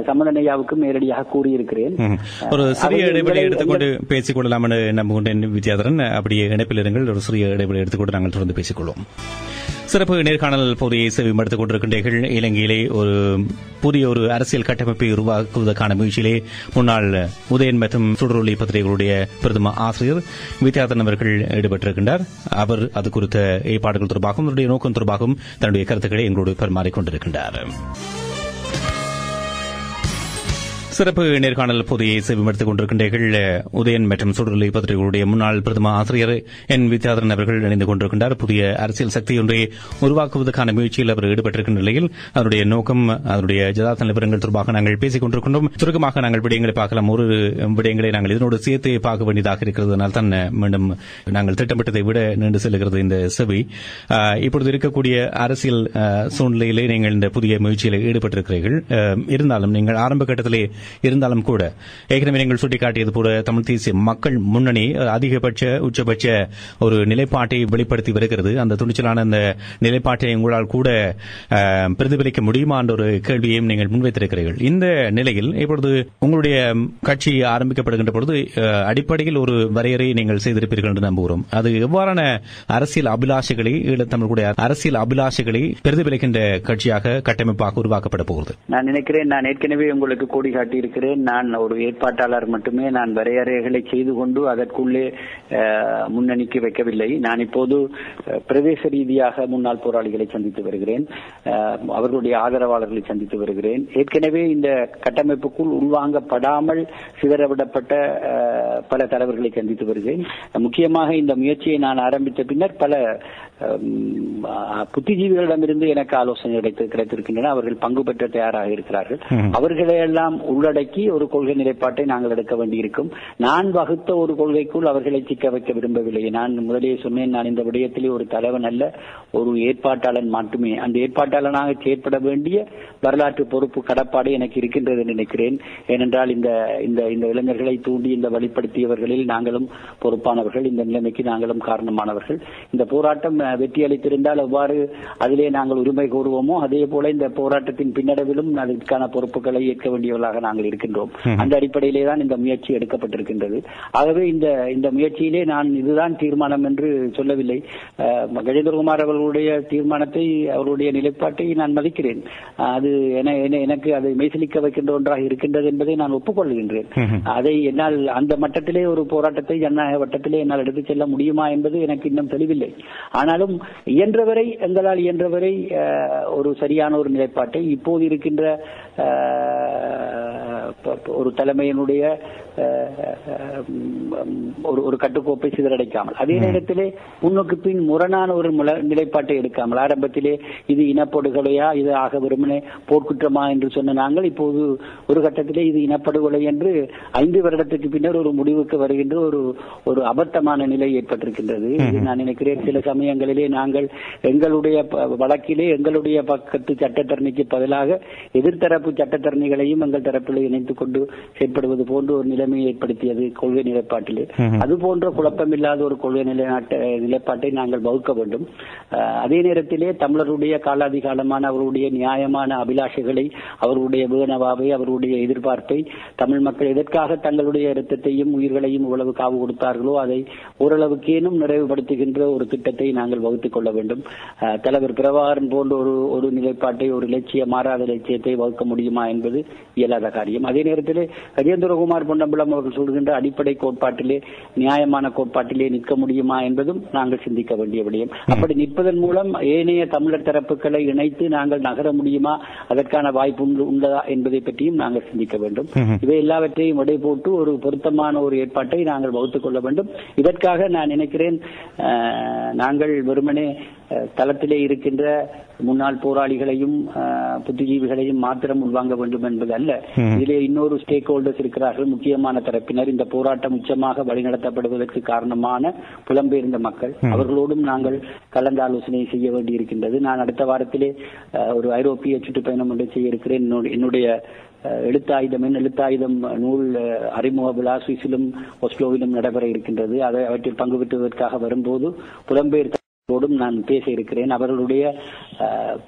சம்பந்தனையாவுக்கும் நேரடியாக கூறியிருக்கிறேன். ஒரு சிறிய இடைவெளி எடுத்துக்கொண்டு பேசிக் கொள்ளலாம் என்று நம்புகின்றேன் வித்யாதரன். அப்படியே இணைப்பில் இருங்கள். ஒரு சிறிய இடைவெளி எடுத்துக்கொண்டு நாங்கள் தொடர்ந்து பேசிக்கொள்வோம். சிறப்பு நேர்காணல் பகுதியை செவிமடுத்துக் கொண்டிருக்கின்றீர்கள். இலங்கையிலே ஒரு புதிய அரசியல் கட்டமைப்பை உருவாக்குவதற்கான முயற்சியிலே முன்னாள் உதயன் மற்றும் சுடரொலி பத்திரிகைகளுடைய பிரதம ஆசிரியர் வித்யாதரன் அவர்கள் ஈடுபட்டிருக்கின்றார். அவர் அது குறித்த ஏற்பாடுகள் தொடர்பாகவும் அவருடைய நோக்கம் தொடர்பாகவும் தன்னுடைய கருத்துக்களை எங்களோடு பரிமாறிக் கொண்டிருக்கின்றார். சிறப்பு நேர்காணல் பகுதியை செவிமடுத்துக் கொண்டிருக்கின்றீர்கள். உதயன் மற்றும் சுடரொலி பத்திரிகைகளுடைய முன்னாள் பிரதம ஆசிரியர் என் வித்யாதரன் அவர்கள் இணைந்து கொண்டிருக்கின்றார். புதிய அரசியல் சக்தி ஒன்றை உருவாக்குவதற்கான முயற்சியில் அவர் ஈடுபட்டிருக்கின்ற நிலையில் அதனுடைய நோக்கம், அதனுடைய யதார்த்த நிலவரங்கள் தொடர்பாக நாங்கள் பேசிக் கொண்டிருக்கின்றோம். சுருக்கமாக நாங்கள் விடயங்களை பார்க்கலாம். ஒரு விடயங்களை நாங்கள் இதனோடு சேர்த்து பார்க்க வேண்டியதாக இருக்கிறதுனால் தான் மீண்டும் நாங்கள் திட்டமிட்டதை விட நீண்டு செல்கிறது இந்த செவி. இப்பொழுது இருக்கக்கூடிய அரசியல் சூழ்நிலையிலே நீங்கள் இந்த புதிய முயற்சியில் ஈடுபட்டிருக்கிறீர்கள். இருந்தாலும் நீங்கள் ஆரம்ப கட்டத்திலே இருந்தாலும் கூட ஏற்கனவே நீங்கள் சுட்டிக்காட்டியது போல தமிழ் தேசிய மக்கள் முன்னணி அதிகபட்ச உச்சபட்ச ஒரு நிலைப்பாட்டை வெளிப்படுத்தி வருகிறது. அந்த துணிச்சலான அந்த நிலைப்பாட்டை உங்களால் கூட பிரதிபலிக்க முடியுமா என்ற ஒரு கேள்வியையும் நீங்கள் முன்வைத்திருக்கிறீர்கள். இந்த நிலையில் இப்பொழுது உங்களுடைய கட்சி ஆரம்பிக்கப்படுகின்ற பொழுது அடிப்படையில் ஒரு வரையறை நீங்கள் செய்திருப்பீர்கள் என்று நம்புகிறோம். அது எவ்வாறான அரசியல் அபிலாஷைகளை ஈழத்தமிழுடைய அரசியல் அபிலாஷைகளை பிரதிபலிக்கின்ற கட்சியாக கட்டமைப்பாக உருவாக்கப்பட போகிறது? நான் நினைக்கிறேன், நான் ஏற்கனவே உங்களுக்கு கோடி காட்டியிருக்கிறேன். நான் ஒரு ஏற்பாட்டாளர் மட்டுமே. நான் வரையறைகளை செய்து கொண்டு அதற்குள்ளே முன்னணிக்கு வைக்கவில்லை. நான் இப்போது பிரதேச ரீதியாக முன்னாள் போராளிகளை சந்தித்து வருகிறேன், அவர்களுடைய ஆதரவாளர்களை சந்தித்து வருகிறேன். ஏற்கனவே இந்த கட்டமைப்புக்குள் உள்வாங்கப்படாமல் சிதறவிடப்பட்ட பல தலைவர்களை சந்தித்து வருகிறேன். முக்கியமாக இந்த முயற்சியை நான் ஆரம்பித்த பின்னர் பல புத்திஜீவிகளிடமிருந்து எனக்கு ஆலோசனை கிடைத்திருக்கின்றன. அவர்கள் பங்கு பெற்ற தயாராக இருக்கிறார்கள். அவர்களையெல்லாம் உள்ளடக்கி ஒரு கொள்கை நிலைப்பாட்டை நாங்கள் எடுக்க வேண்டியிருக்கும். நான் வகுத்த ஒரு கொள்கைக்குள் அவர்களை சிக்க வைக்க விரும்பவில்லை. நான் முதலே சொன்னேன், நான் இந்த விடயத்திலே ஒரு தலைவன் அல்ல, ஒரு ஏற்பாட்டாளன் மட்டுமே. அந்த ஏற்பாட்டாளனாக செயற்பட வேண்டிய வரலாற்று பொறுப்பு கடப்பாடு எனக்கு இருக்கின்றது நினைக்கிறேன். ஏனென்றால் இந்த இளைஞர்களை தூண்டி இந்த வழிப்படுத்தியவர்களில் நாங்களும் பொறுப்பானவர்கள், இந்த நிலைமைக்கு நாங்களும் காரணமானவர்கள். இந்த போராட்டம் வெற்றி அளித்திருந்தால் எவ்வாறு அதிலே நாங்கள் உரிமை கோருவோமோ அதே போல இந்த போராட்டத்தின் பின்னடைவிலும் அதற்கான பொறுப்புகளை ஏற்க வேண்டியவர்களாக நாங்கள் இருக்கின்றோம். அந்த அடிப்படையிலே தான் இந்த முயற்சி எடுக்கப்பட்டிருக்கின்றது. ஆகவே இந்த முயற்சியிலே நான் இதுதான் தீர்மானம் என்று சொல்லவில்லை. கஜேந்திரகுமார் அவர்களுடைய தீர்மானத்தை, அவருடைய நிலைப்பாட்டை நான் மதிக்கிறேன். அது எனக்கு அதை மெய்சிலிக்க வைக்கின்ற ஒன்றாக இருக்கின்றது என்பதை நான் ஒப்புக்கொள்கின்றேன். அதை என்னால் அந்த மட்டத்திலே ஒரு போராட்டத்தை ஜனநாயக வட்டத்திலே என்னால் எடுத்துச் செல்ல முடியுமா என்பது எனக்கு இன்னும் தெளிவில்லை. ஆனாலும் எங்களால் இயன்றவரை ஒரு சரியான ஒரு நிலைப்பாட்டை இப்போது இருக்கின்ற ஒரு தலைமையினுடைய ஒரு கட்டுக்கோப்பை சிதறடைக்காமல், அதே நேரத்திலே முன்னுக்கு பின் முரணான ஒரு நிலைப்பாட்டை எடுக்காமல், ஆரம்பத்திலே இது இனப்படுகொலையா, இது ஆக வெறுமனே போர்க்குற்றமா என்று சொன்ன நாங்கள் இப்போது ஒரு கட்டத்திலே இது இனப்படுகொலை என்று 5 வருடத்துக்கு பின்னர் ஒரு முடிவுக்கு வருகின்ற ஒரு அபத்தமான நிலை ஏற்பட்டிருக்கின்றது. நான் நினைக்கிறேன், சில சமயங்களிலே நாங்கள் எங்களுடைய வழக்கிலே எங்களுடைய பக்கத்து சட்டத்தரணிக்கு பதிலாக எதிர்த்தரப்பு சட்டத்தரணிகளையும் எங்கள் தரப்பில் இணைத்துக் கொண்டு செயற்படுவது போன்ற ஒரு நிலைமையை ஏற்படுத்தியது கொள்கை நிலைப்பாட்டிலே. அது போன்ற குழப்பமில்லாத ஒரு கொள்கை நிலைப்பாட்டை நாங்கள் வகுக்க வேண்டும். அதே நேரத்திலே தமிழருடைய காலாதிகாலமான அவருடைய நியாயமான அபிலாஷைகளை, அவருடைய வேணவாவை, அவருடைய எதிர்பார்ப்பை, தமிழ் மக்கள் எதற்காக தங்களுடைய இரத்தத்தையும் உயிர்களையும் இவ்வளவு காவு கொடுத்தார்களோ அதை ஓரளவுக்கேனும் நிறைவுபடுத்துகின்ற ஒரு திட்டத்தை நாங்கள் வகுத்துக் கொள்ள வேண்டும். தலைவர் பிரபாகரன் போன்ற ஒரு நிலைப்பாட்டை, ஒரு மாறாத லட்சியத்தை வகுக்க முடியுமா என்பது இயலாத காரியம். அதே நேரத்தில் கஜேந்திரகுமார் பொன்னம்பலம் அவர்கள் சொல்கின்ற அடிப்படை கோட்பாட்டிலே, நியாயமான கோட்பாட்டிலே நிற்க முடியுமா என்பதும் நாங்கள் சிந்திக்க வேண்டிய விடயம். அப்படி நிற்பதன் மூலம் ஏனைய தமிழர் தரப்புகளை இணைத்து நாங்கள் நகர முடியுமா, அதற்கான வாய்ப்பு உள்ளதா என்பதை பற்றியும் நாங்கள் சிந்திக்க வேண்டும். இவை எல்லாவற்றையும் விடை போட்டு ஒரு பொருத்தமான ஒரு ஏற்பாட்டை நாங்கள் வகுத்துக் கொள்ள வேண்டும். இதற்காக நான் நினைக்கிறேன், நாங்கள் வெறுமனே தளத்திலே இருக்கின்ற முன்னாள் போராளிகளையும் புத்திஜீவிகளையும் மாத்திரம் உள்வாங்க வேண்டும் என்பது அல்ல. இதிலே இன்னொரு ஸ்டேக் ஹோல்டர்ஸ் இருக்கிறார்கள், முக்கியமான தரப்பினர். இந்த போராட்டம் உச்சமாக வழிநடத்தப்படுவதற்கு காரணமான புலம்பெயர்ந்த மக்கள், அவர்களோடும் நாங்கள் கலந்தாலோசனை செய்ய வேண்டியிருக்கின்றது. நான் அடுத்த வாரத்திலே ஒரு ஐரோப்பிய சுற்றுப்பயணம் ஒன்றை செய்ய இருக்கிறேன். என்னுடைய எழுத்தாயுதம் நூல் அறிமுக விழா சுவிஸிலும் ஒஸ்லோவிலும் நடைபெற இருக்கின்றது. அவற்றில் பங்கு பெற்றுவதற்காக வரும்போது புலம்பெயர் நான் பேச இருக்கிறேன். அவர்களுடைய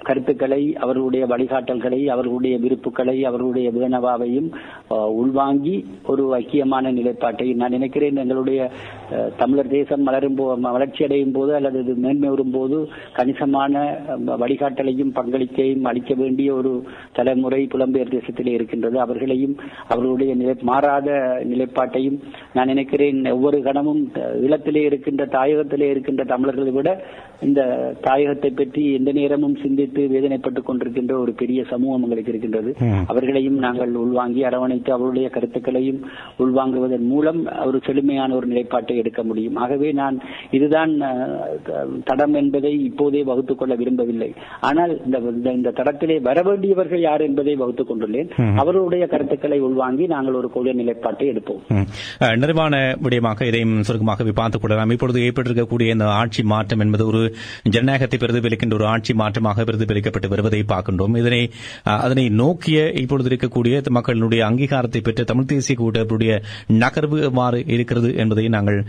கருத்துக்களை, அவர்களுடைய வழிகாட்டல்களை, அவர்களுடைய விருப்புகளை, அவர்களுடைய வேணவாவையும் உள்வாங்கி ஒரு ஐக்கியமான நிலைப்பாட்டை நான் நினைக்கிறேன். எங்களுடைய தமிழர் தேசம் வளர்ச்சி அடையும் போது அல்லது மேன்மை வரும் போது கணிசமான வழிகாட்டலையும் பங்களிக்கையும் அளிக்க வேண்டிய ஒரு தலைமுறை புலம்பெயர் தேசத்திலே இருக்கின்றது. அவர்களையும் அவர்களுடைய மாறாத நிலைப்பாட்டையும் நான் நினைக்கிறேன். ஒவ்வொரு கணமும் ஈழத்திலே இருக்கின்ற, தாயகத்திலே இருக்கின்ற தமிழர்களை விட இந்த தாயகத்தை பற்றி எந்த நேரமும் சிந்தித்து வேதனைப்பட்டுக் கொண்டிருக்கின்ற ஒரு பெரிய சமூகம் எங்களுக்கு இருக்கின்றது. அவர்களையும் நாங்கள் உள்வாங்கி அரவணைத்து அவருடைய கருத்துக்களையும் உள்வாங்குவதன் மூலம் ஒரு செழுமையான ஒரு நிலைப்பாட்டை எடுக்க முடியும். ஆகவே நான் இதுதான் தடம் என்பதை இப்போதே வகுத்துக் கொள்ள விரும்பவில்லை. ஆனால் இந்த தடத்திலே வர வேண்டியவர்கள் யார் என்பதை வகுத்துக் கொண்டுள்ளேன். அவர்களுடைய கருத்துக்களை உள்வாங்கி நாங்கள் ஒரு கொள்கை நிலைப்பாட்டை எடுப்போம். நிறைவான விடயமாக இதையும் சுருக்கமாகவே பார்த்துக் கொள்ளலாம். இப்பொழுது ஏற்பட்டிருக்கக்கூடிய இந்த ஆட்சி மாற்றம் என்பது அது ஒரு ஜனநாயகத்தை பிரதிபலிக்கின்ற ஒரு ஆட்சி மாற்றமாக பிரதிபலிக்கப்பட்டு வருவதை பார்க்கின்றோம். அதனை நோக்கிய இப்பொழுது இருக்கக்கூடிய மக்களுடைய அங்கீகாரத்தை பெற்ற தமிழ் தேசிய கூட்டமைப்புடைய நகர்வு எவ்வாறு இருக்கிறது என்பதை நாங்கள்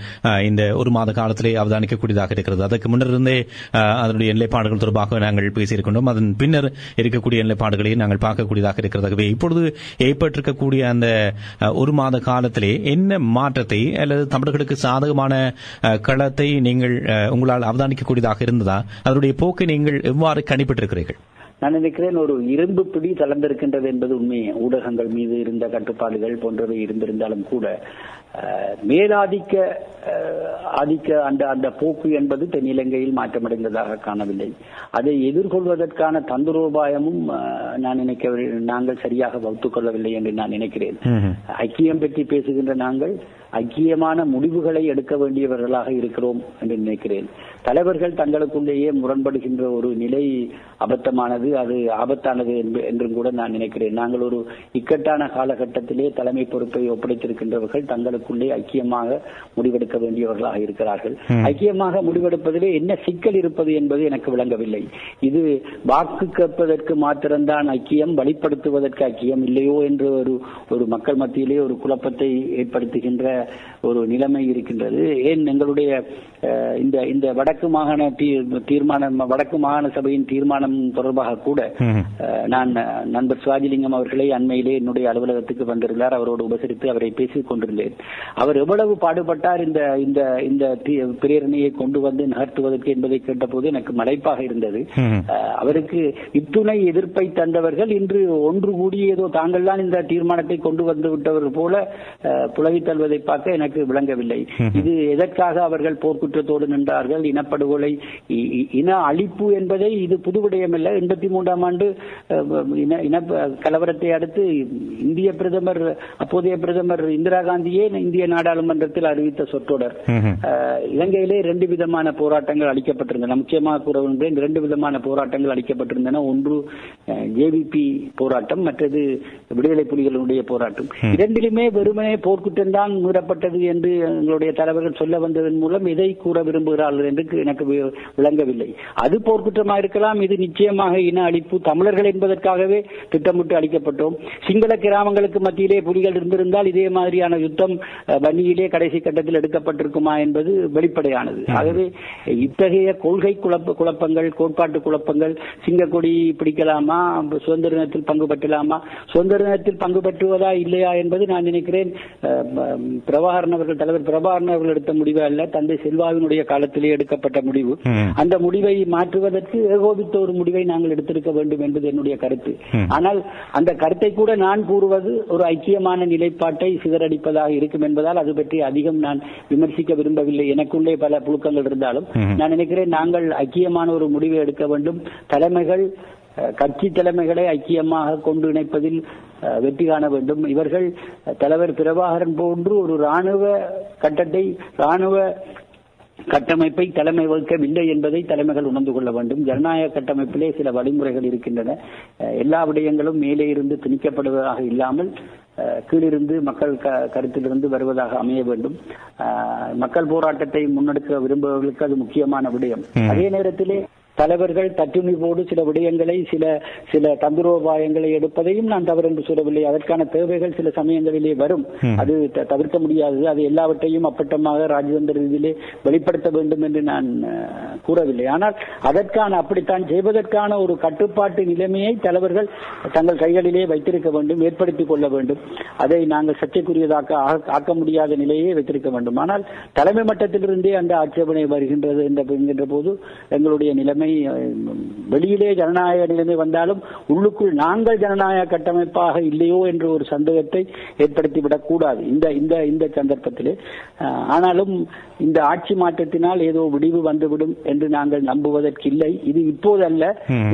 இந்த ஒரு மாத காலத்திலே அவதானிக்கக்கூடியதாக இருக்கிறது. அதற்கு முன்னிருந்தே அதனுடைய நிலைப்பாடுகள் தொடர்பாக நாங்கள் பேசியிருக்கின்றோம். அதன் பின்னர் இருக்கக்கூடிய நிலைப்பாடுகளை நாங்கள் பார்க்கக்கூடியதாக இருக்கிறதாகவே இப்பொழுது ஏற்பட்டிருக்கக்கூடிய அந்த ஒரு மாத காலத்திலே என்ன மாற்றத்தை அல்லது தமிழர்களுக்கு சாதகமான களத்தை நீங்கள் உங்களால் அவதானிக்கக்கூடியதாக இருந்ததா? அதனுடைய போக்கை நீங்கள் எவ்வாறு கணிப்பிட்டிருக்கிறீர்கள்? நான் நினைக்கிறேன் ஒரு இரும்பு பிடி தளர்ந்திருக்கின்றது என்பது உண்மையே. ஊடகங்கள் மீது இருந்த கட்டுப்பாடுகள் போன்றவை இருந்திருந்தாலும் கூட மேலாதிக்க அந்த போக்கு என்பது தென்னிலங்கையில் மாற்றமடைந்ததாக காணவில்லை. அதை எதிர்கொள்வதற்கான தந்திரோபாயமும் நாங்கள் சரியாக வகுத்துக் கொள்ளவில்லை என்று நான் நினைக்கிறேன். ஐக்கியம் பற்றி பேசுகின்ற நாங்கள் ஐக்கியமான முடிவுகளை எடுக்க வேண்டியவர்களாக இருக்கிறோம் என்று நினைக்கிறேன். தலைவர்கள் தங்களுக்குள்ளேயே முரண்படுகின்ற ஒரு நிலை அபத்தமானது, அது ஆபத்தானது என்றும் கூட நான் நினைக்கிறேன். நாங்கள் ஒரு இக்கட்டான காலகட்டத்திலே தலைமை பொறுப்பை ஒப்படைத்திருக்கின்றவர்கள் தங்களுக்குள்ளே ஐக்கியமாக முடிவெடுக்க வேண்டியவர்களாக இருக்கிறார்கள். ஐக்கியமாக முடிவெடுப்பதிலே என்ன சிக்கல் இருப்பது என்பது எனக்கு விளங்கவில்லை. இது வாக்கு கேட்பதற்கு மாத்திரம்தான் ஐக்கியம், வெளிப்படுத்துவதற்கு ஐக்கியம் இல்லையோ என்று ஒரு மக்கள் மத்தியிலே ஒரு குழப்பத்தை ஏற்படுத்துகின்ற ஒரு நிலைமை இருக்கின்றது. ஏன் எங்களுடைய இந்த வடக்கு மாகாண தீர்மானம், வடக்கு மாகாண சபையின் தீர்மானம் தொடர்பாக கூட நான் நண்பர் சிவாஜிலிங்கம் அவர்களை அண்மையிலே என்னுடைய அலுவலகத்துக்கு வந்திருந்தார். அவரோடு உபசரித்து அவரை பேசிக் கொண்டிருந்தேன். அவர் எவ்வளவு பாடுபட்டார் இந்த பிரேரணையை கொண்டு வந்து நகர்த்துவதற்கு என்பதை கேட்டபோது எனக்கு மலைப்பாக இருந்தது. அவருக்கு இத்துணை எதிர்ப்பை தந்தவர்கள் இன்று ஒன்று கூடி ஏதோ தாங்கள் தான் இந்த தீர்மானத்தை கொண்டு வந்து விட்டவர்கள் போல புலவித் தள்ளுவதை பார்க்க எனக்கு விளங்கவில்லை. இது எதற்காக அவர்கள் போர்க்குற்றத்தோடு நின்றார்கள்? இனப்படுகொலை, இன அழிப்பு என்பதை இது புதுவிடயமல்ல. 83ஆம் ஆண்டு இன கலவரத்தை அடுத்து அப்போதைய பிரதமர் இந்திரா காந்தியே இந்திய நாடாளுமன்றத்தில் அறிவித்த சொற்றொடர். இலங்கையிலே 2 விதமான போராட்டங்கள் அளிக்கப்பட்டிருந்தன. முக்கியமாக கூற வேண்டும், 2 விதமான போராட்டங்கள் அளிக்கப்பட்டிருந்தன. ஒன்று ஜேவிபி போராட்டம், மற்றது விடுதலை புலிகளுடைய போராட்டம். இரண்டிலுமே வெறுமனே போர்க்குற்றம் தான் மீறப்பட்டது என்று எங்களுடைய தலைவர்கள் சொல்ல வந்ததன் மூலம் இதை கூற விரும்புகிறார்கள் என்று எனக்கு விளங்கவில்லை. அது போர்க்குற்றமாக இருக்கலாம். இது நிச்சயமாக இன அழிப்பு, தமிழர்கள் என்பதற்காகவே திட்டமிட்டு அளிக்கப்பட்டோம். சிங்கள கிராமங்களுக்கு மத்தியிலே புலிகள் இருந்திருந்தால் இதே மாதிரியான யுத்தம் வன்னியிலே கடைசி கட்டத்தில் எடுக்கப்பட்டிருக்குமா என்பது வெளிப்படையானது. ஆகவே இத்தகைய கொள்கை குழப்பங்கள், கோட்பாட்டு குழப்பங்கள், சிங்கக்கொடி பிடிக்கலாமா, சுதந்திர தினத்தில் பங்கு பெற்றலாமா, சுதந்திர தினத்தில் பங்கு பெற்றுவதா இல்லையா என்பது நான் நினைக்கிறேன் தலைவர் பிரபாகரன் அவர்கள் எடுத்த முடிவு அல்ல, தந்தை செல்வாவினுடைய காலத்திலே எடுக்கப்பட்ட முடிவு. அந்த முடிவை மாற்றுவதற்கு ஏகோபித்த ஒரு முடிவை நாங்கள் எடுத்திருக்க வேண்டும் என்பது என்னுடைய கருத்து. ஆனால் அந்த கருத்தை கூட நான் கூறுவது ஒரு ஐக்கியமான நிலைப்பாட்டை சிதறடிப்பதாக இருக்கும் என்பதால் அது பற்றி அதிகம் நான் விமர்சிக்க விரும்பவில்லை. எனக்குள்ளே பல புழுக்கங்கள் இருந்தாலும் நான் நினைக்கிறேன் நாங்கள் ஐக்கியமான ஒரு முடிவை எடுக்க வேண்டும். கட்சி தலைமைகளை ஐக்கியமாக கொண்டு இணைப்பதில் வெற்றி காண வேண்டும். இவர்கள் தலைவர் பிரபாகரன் போன்று ஒரு ராணுவ கட்டமைப்பை தலைமை வகிக்கவில்லை என்பதை தலைமைகள் உணர்ந்து கொள்ள வேண்டும். ஜனநாயக கட்டமைப்பிலே சில வழிமுறைகள் இருக்கின்றன. எல்லா விடயங்களும் மேலே இருந்து திணிக்கப்படுவதாக இல்லாமல் கீழிருந்து மக்கள் கருத்திலிருந்து வருவதாக அமைய வேண்டும். மக்கள் போராட்டத்தை முன்னெடுக்க விரும்புபவர்களுக்கு அது முக்கியமான விடயம். அதே நேரத்திலே தலைவர்கள் தட்டுணிவோடு சில விடயங்களை சில தந்திரோபாயங்களை எடுப்பதையும் நான் தவறு என்று சொல்லவில்லை. அதற்கான தேவைகள் சில சமயங்களிலே வரும், அது தவிர்க்க முடியாதது. அது எல்லாவற்றையும் அப்பட்டமாக ராஜதந்திர ரீதியிலே வெளிப்படுத்த வேண்டும் என்று நான் கூறவில்லை. ஆனால் அப்படித்தான் செய்வதற்கான ஒரு கட்டுப்பாட்டு நிலைமையை தலைவர்கள் தங்கள் கைகளிலே வைத்திருக்க வேண்டும், ஏற்படுத்திக் கொள்ள வேண்டும். அதை நாங்கள் சர்ச்சைக்குரியதாக ஆக்க முடியாத நிலையை வைத்திருக்க வேண்டும். ஆனால் தலைமை மட்டத்திலிருந்தே அந்த ஆட்சேபனை வருகின்றது என்கின்ற போது எங்களுடைய நிலைமை வெளியிலே ஜனநாயக நிலைமை வந்தாலும் உள்ளுக்குள் நாங்கள் ஜனநாயக கட்டமைப்பாக இல்லையோ என்ற ஒரு சந்தேகத்தை ஏற்படுத்திவிடக் கூடாது இந்த சந்தர்ப்பத்திலே. ஆனாலும் இந்த ஆட்சி மாற்றத்தினால் ஏதோ விடிவு வந்துவிடும் என்று நாங்கள் நம்புவதற்கு இல்லை. இது இப்போதல்ல,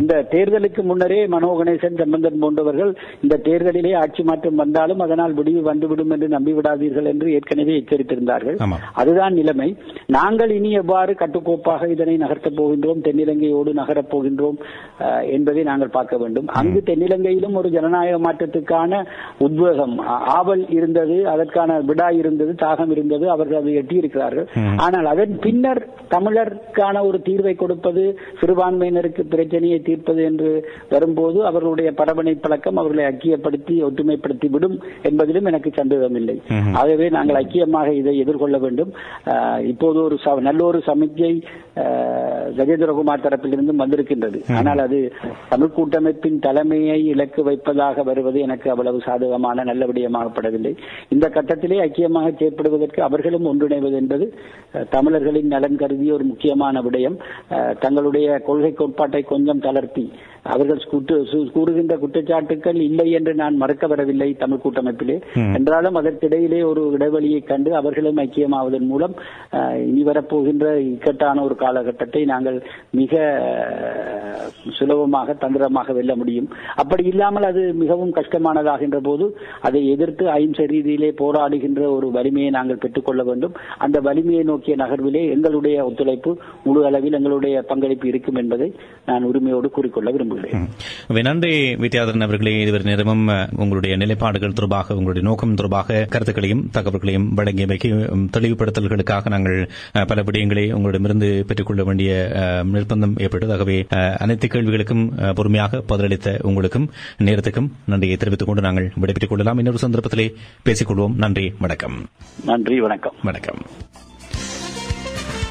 இந்த தேர்தலுக்கு முன்னரே மனோ கணேசன், சம்பந்தன் போன்றவர்கள் இந்த தேர்தலிலே ஆட்சி மாற்றம் வந்தாலும் அதனால் விடிவு வந்துவிடும் என்று நம்பிவிடாதீர்கள் என்று ஏற்கனவே எச்சரித்திருந்தார்கள். அதுதான் நிலைமை. நாங்கள் இனி எவ்வாறு கட்டுக்கோப்பாக இதனை நகர்த்தப் போகின்றோம், தென்னிலங்கை தென்னிலங்கையோடு நகரப் போகின்றோம் என்பதை நாங்கள் பார்க்க வேண்டும். அங்கு தென்னிலங்கையிலும் ஒரு ஜனநாயக மாற்றத்துக்கான உத்வேகம், ஆவல் இருந்தது, அதற்கான விடா இருந்தது, தாகம் இருந்தது, அவர்கள் அதை எட்டியிருக்கிறார்கள். ஆனால் அதன் பின்னர் தமிழருக்கான ஒரு தீர்வை கொடுப்பது, சிறுபான்மையினருக்கு பிரச்சனையை தீர்ப்பது என்று வரும்போது அவர்களுடைய பரவனை பழக்கம் அவர்களை ஐக்கியப்படுத்தி ஒற்றுமைப்படுத்தி விடும் என்பதிலும் எனக்கு சந்தேகமில்லை. ஆகவே நாங்கள் ஐக்கியமாக இதை எதிர்கொள்ள வேண்டும். இப்போது ஒரு நல்ல ஒரு சமிக்கை கஜேந்திரகுமார் தரப்பிலிருந்தும் வந்திருக்கின்றது. ஆனால் அது தமிழ் கூட்டமைப்பின் தலைமையை இலக்கு வைப்பதாக வருவது எனக்கு அவ்வளவு சாதகமான நல்ல விடயமாகப்படவில்லை. இந்த கட்டத்திலே ஐக்கியமாக செயற்படுவதற்கு அவர்களும் ஒன்றிணைவது என்பது தமிழர்களின் நலன் கருதிய ஒரு முக்கியமான விடயம். தங்களுடைய கொள்கை கோட்பாட்டை கொஞ்சம் தளர்த்தி அவர்கள் கூறுகின்ற குற்றச்சாட்டுக்கள் இல்லை என்று நான் மறக்க வரவில்லை தமிழ் கூட்டமைப்பிலே. என்றாலும் அதற்கிடையிலே ஒரு இடைவெளியை கண்டு அவர்களும் ஐக்கியமாவதன் மூலம் இனி வரப்போகின்ற இக்கட்டான ஒரு காலகட்டத்தை நாங்கள் மிக சுலபமாக தந்திரமாக வெல்ல முடியும். அப்படி இல்லாமல் அது மிகவும் கஷ்டமானதாகின்ற போது அதை எதிர்த்து அಹಿಂசை ரீதியிலே போராடுகின்ற ஒரு வலிமையை நாங்கள் பெற்றுக்கொள்ள வேண்டும். அந்த வலிமையை நோக்கிய நகர்விலே எங்களுடைய ஒத்துழைப்பு முழு அளவில் எங்களுடைய பங்களிப்பு இருக்கும் என்பதை நான் உரிமையோடு கூறிக்கொள்ள விரும்புகிறேன். நன்றி வித்யாதரன் அவர்களே. இதுவரை நேரமும் உங்களுடைய நிலைப்பாடுகள் தொடர்பாக, உங்களுடைய நோக்கம் தொடர்பாக கருத்துக்களையும் தகவல்களையும் வழங்கியமைக்கு தெளிவுபடுத்தல்களுக்காக நாங்கள் பல விடயங்களை உங்களிடமிருந்து பெற்றுக்கொள்ள வேண்டிய நிர்பந்தம் ஏற்பட்டது. ஆகவே அனைத்து கேள்விகளுக்கும் பொறுமையாக பதிலளித்த உங்களுக்கும் நேரத்துக்கும் நன்றியை தெரிவித்துக் கொண்டு நாங்கள் விடைபெற்றுக் கொள்ளலாம். இன்னொரு சந்தர்ப்பத்திலே பேசிக்கொள்வோம். நன்றி, வணக்கம். நன்றி, வணக்கம். வணக்கம்.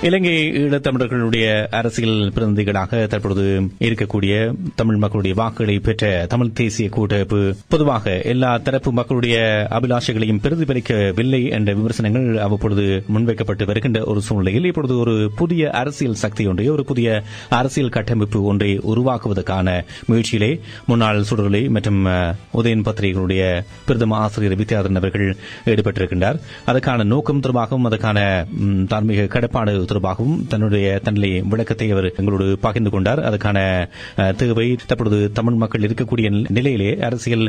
இலங்கை ஈழத்தமிழர்களுடைய அரசியல் பிரதிநிதிகளாக தற்பொழுது இருக்கக்கூடிய தமிழ் மக்களுடைய வாக்குகளை பெற்ற தமிழ் தேசிய கூட்டமைப்பு பொதுவாக எல்லா தரப்பு மக்களுடைய அபிலாஷைகளையும் பிரதிபலிக்கவில்லை என்ற விமர்சனங்கள் அவ்வப்பொழுது முன்வைக்கப்பட்டு வருகின்ற ஒரு சூழ்நிலையில் இப்பொழுது ஒரு புதிய அரசியல் சக்தி ஒன்றை, ஒரு புதிய அரசியல் கட்டமைப்பு ஒன்றை உருவாக்குவதற்கான முயற்சியிலே முன்னாள் சுடர்லை மற்றும் உதயன் பத்திரிகைகளுடைய பிரதம ஆசிரியர் வித்யாதரன் அவர்கள் ஈடுபட்டிருக்கின்றார். அதற்கான நோக்கம் தொடர்பாகவும் அதற்கான தார்மீக கடப்பாடு தொடர்பாகவும் தன்னுடைய தன்னிலை விளக்கத்தை அவர் எங்களோடு பகிர்ந்து கொண்டார். அதற்கான தேவை தற்பொழுது தமிழ் மக்கள் இருக்கக்கூடிய நிலையிலே அரசியல்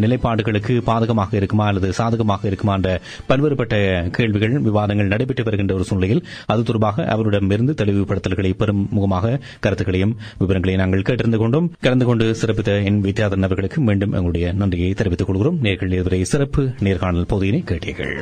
நிலைப்பாடுகளுக்கு பாதகமாக இருக்குமா அல்லது சாதகமாக இருக்குமா என்ற பல்வேறுபட்ட கேள்விகள், விவாதங்கள் நடைபெற்று வருகின்ற ஒரு சூழ்நிலையில் அது தொடர்பாக அவரிடமிருந்து தெளிவுபடுத்தல்களை பெரும் முகமாக கருத்துக்களையும் விவரங்களையும் நாங்கள் கேட்டிருந்து கொண்டோம். கலந்து கொண்டு சிறப்பித்த என் வித்யாதரன் அவர்களுக்கு மீண்டும் எங்களுடைய நன்றியை தெரிவித்துக் கொள்கிறோம். நேர்கள் இதுவரை சிறப்பு நேர்காணல் பகுதியினை கேட்டீர்கள்.